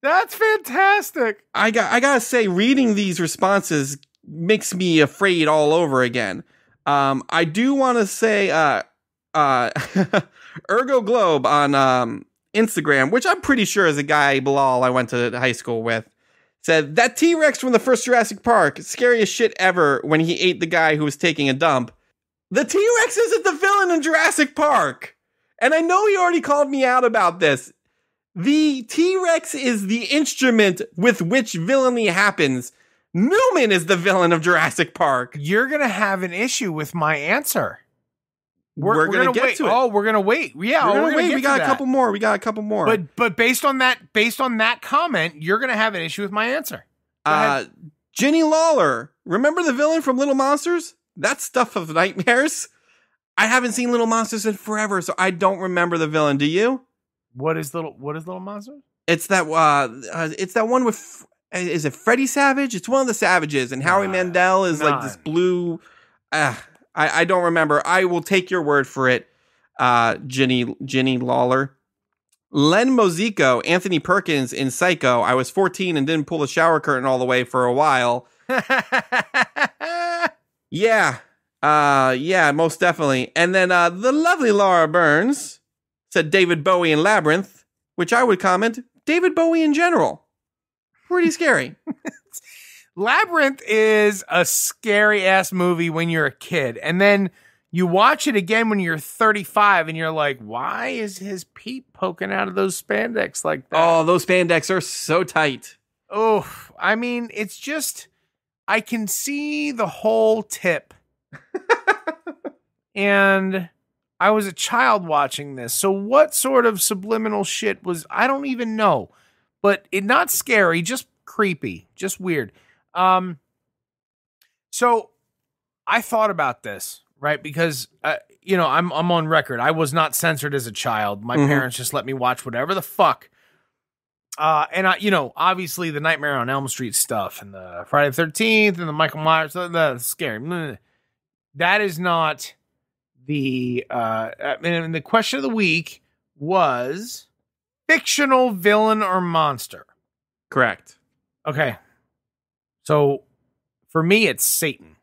That's fantastic. I gotta say, reading these responses makes me afraid all over again. I do want to say, Ergo Globe on Instagram, which I'm pretty sure is a guy, Bilal, I went to high school with, said, that T-Rex from the first Jurassic Park, scariest shit ever when he ate the guy who was taking a dump. The T-Rex isn't the villain in Jurassic Park. And I know he already called me out about this. The T-Rex is the instrument with which villainy happens. Newman is the villain of Jurassic Park. You're going to have an issue with my answer. We're going to get to it. Oh, we're going to wait. Yeah, we're going to wait. We got a couple more. But based on that comment, you're going to have an issue with my answer. Ginny Lawler. Remember the villain from Little Monsters? That's Stuff of Nightmares. I haven't seen Little Monsters in forever, so I don't remember the villain. Do you? What is Little Monsters? It's that one with, is it Freddie Savage? It's one of the Savages, and Howie Mandel is like this blue. I don't remember. I will take your word for it. Ginny Lawler. Len Mozico, Anthony Perkins in Psycho. I was 14 and didn't pull the shower curtain all the way for a while. Yeah. Yeah, most definitely. And then the lovely Laura Burns said David Bowie in Labyrinth, which I would comment, David Bowie in general. Pretty scary. Labyrinth is a scary ass movie when you're a kid. And then you watch it again when you're 35 and you're like, why is his peep poking out of those spandex like that? Oh, those spandex are so tight. Oh, I mean, it's just, I can see the whole tip. And I was a child watching this. So what sort of subliminal shit was, I don't even know. But it not scary, just creepy, just weird. So I thought about this. Right, because I'm on record. I was not censored as a child. My parents just let me watch whatever the fuck. And obviously the Nightmare on Elm Street stuff and the Friday the 13th and the Michael Myers, the scary. That is not the. And the question of the week was fictional villain or monster. Correct. Okay, so for me, it's Satan,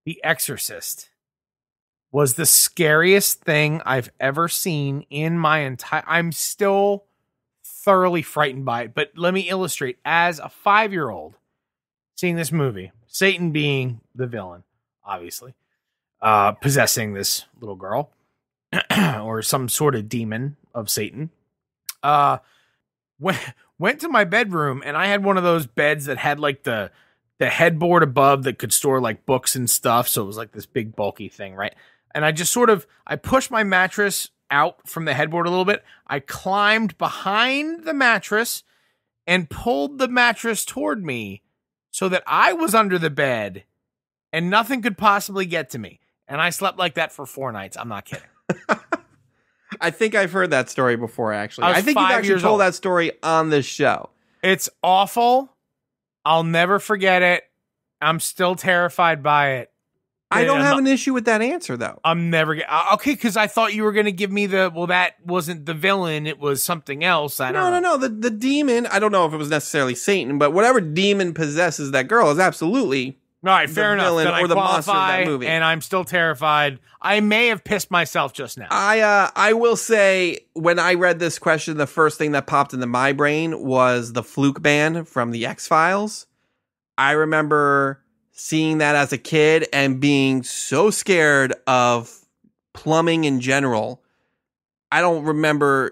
the Exorcist. Was the scariest thing I've ever seen in my entire... I'm still thoroughly frightened by it, but let me illustrate. As a 5-year-old seeing this movie, Satan being the villain, obviously, possessing this little girl, or some sort of demon of Satan, went to my bedroom, and I had one of those beds that had like the headboard above that could store like books and stuff, so it was like this big bulky thing, right? And I just I pushed my mattress out from the headboard a little bit. I climbed behind the mattress and pulled the mattress toward me so that I was under the bed and nothing could possibly get to me. And I slept like that for 4 nights. I'm not kidding. I think I've heard that story before, actually. I think you've actually told that story on this show. It's awful. I'll never forget it. I'm still terrified by it. I don't have an issue with that answer, though. I'm never okay, because I thought you were going to give me that wasn't the villain, it was something else. No. The demon, I don't know if it was necessarily Satan, but whatever demon possesses that girl is absolutely all right, fair enough. Villain or the monster of that movie. And I'm still terrified. I may have pissed myself just now. I will say, when I read this question, the first thing that popped into my brain was the Fluke Band from the X-Files. I remember seeing that as a kid and being so scared of plumbing in general. I don't remember,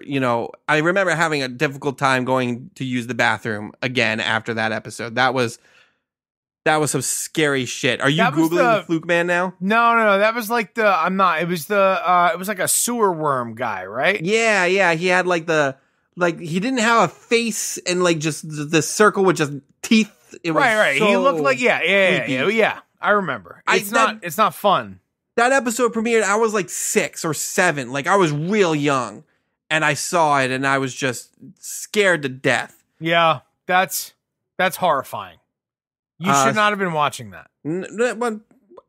I remember having a difficult time going to use the bathroom again after that episode. That was some scary shit. Are you Googling the Fluke Man now? No. That was like it was like a sewer worm guy, right? Yeah. He had he didn't have a face and like just the circle with just teeth. It was right. So he looked like yeah. I remember. It's not fun. That episode premiered. I was like 6 or 7. Like I was real young, and I saw it, and I was just scared to death. Yeah, that's horrifying. You should not have been watching that.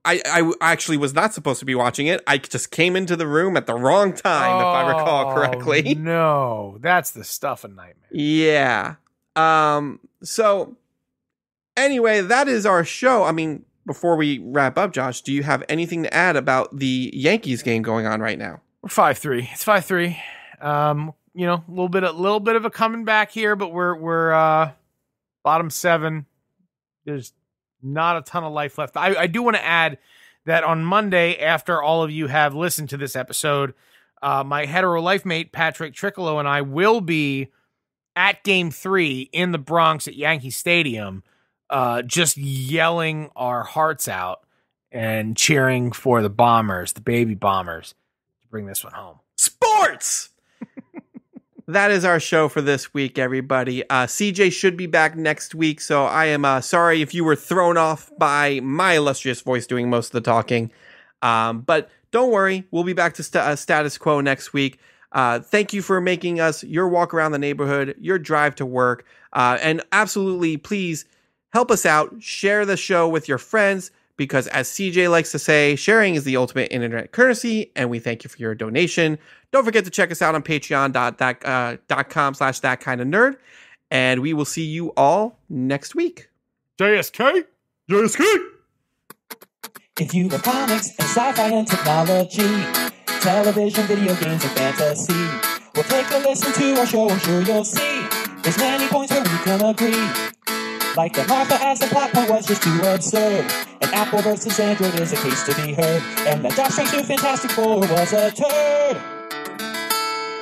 I actually was not supposed to be watching it. I just came into the room at the wrong time, if I recall correctly. No, that's the stuff of nightmare. Yeah. So anyway, that is our show. I mean, before we wrap up, Josh, do you have anything to add about the Yankees game going on right now? We're 5-3. It's 5-3. A little bit of a coming back here, but we're bottom 7. There's not a ton of life left. I do want to add that on Monday, after all of you have listened to this episode, my hetero life mate, Patrick Triccolo, and I will be at Game 3 in the Bronx at Yankee Stadium, just yelling our hearts out and cheering for the Bombers, the baby Bombers, to bring this one home. Sports! That is our show for this week, everybody. CJ should be back next week, so I am sorry if you were thrown off by my illustrious voice doing most of the talking. But don't worry, we'll be back to status quo next week. Thank you for making us your walk around the neighborhood, your drive to work. And absolutely, please help us out. Share the show with your friends because, as CJ likes to say, sharing is the ultimate internet currency. And we thank you for your donation. Don't forget to check us out on patreon.com/thatkindofnerd. And we will see you all next week. JSK. If you love comics and sci-fi and technology, television, video games, and fantasy, well, take a listen to our show. I'm sure you'll see there's many points where we can agree. Like that Martha as the plot point was just too absurd, and Apple versus Android is a case to be heard, and that Josh Strange to Fantastic Four was a turd.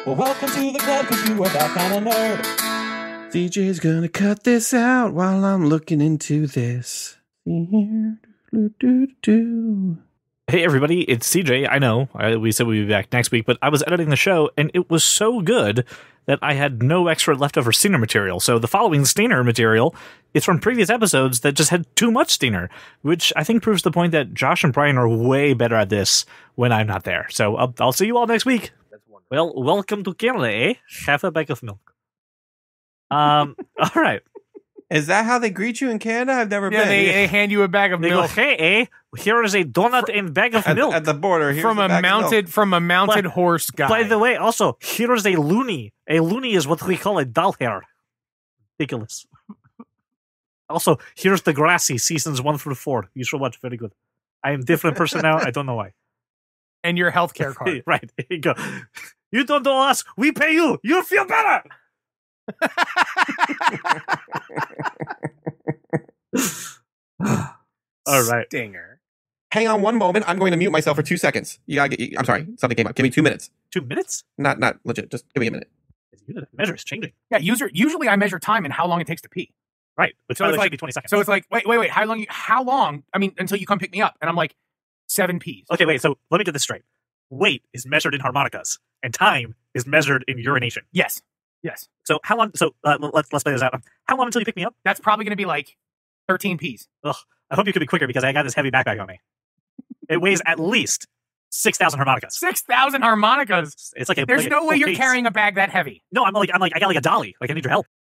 Well, welcome to the club, because you are that kind of nerd. CJ's gonna cut this out while I'm looking into this. Hey everybody, it's CJ. I know, we said we'd be back next week, but I was editing the show, and it was so good that I had no extra leftover Steiner material. So the following Steiner material is from previous episodes that just had too much Steiner, which I think proves the point that Josh and Brian are way better at this when I'm not there. So I'll see you all next week. Well, welcome to Canada, eh? Half a bag of milk. All right. Is that how they greet you in Canada? I've never been. They hand you a bag of milk. Go, hey, eh? Here is a donut and bag of milk at the border. From a mounted horse guy. By the way, also here is a loony. A loony is what we call a doll hair. Ridiculous. Also, here's the Grassy seasons 1 through 4. You should watch. Very good. I am a different person now. I don't know why. And your healthcare card. Right. There you go. You don't know us. We pay you. You feel better. All right. Stinger. Hang on one moment. I'm going to mute myself for 2 seconds. I'm sorry. Something came up. Give me 2 minutes. 2 minutes? Not legit. Just give me a minute. The measure is changing. Yeah. Usually I memeasure time and how long it takes to pee. Right. Which so it's like 20 seconds. So it's like, wait. How long? I mean, until you come pick me up. And I'm like, 7 Ps. Okay, wait. So let me get this straight. Weight is measured in harmonicas, and time is measured in urination. Yes. So how long? So let's play this out. How long until you pick me up? That's probably going to be like 13 Ps. Ugh. I hope you could be quicker because I got this heavy backpack on me. It weighs at least 6,000 harmonicas. 6,000 harmonicas. It's like There's no way you're carrying a bag that heavy. No, I got like a dolly. Like I need your help.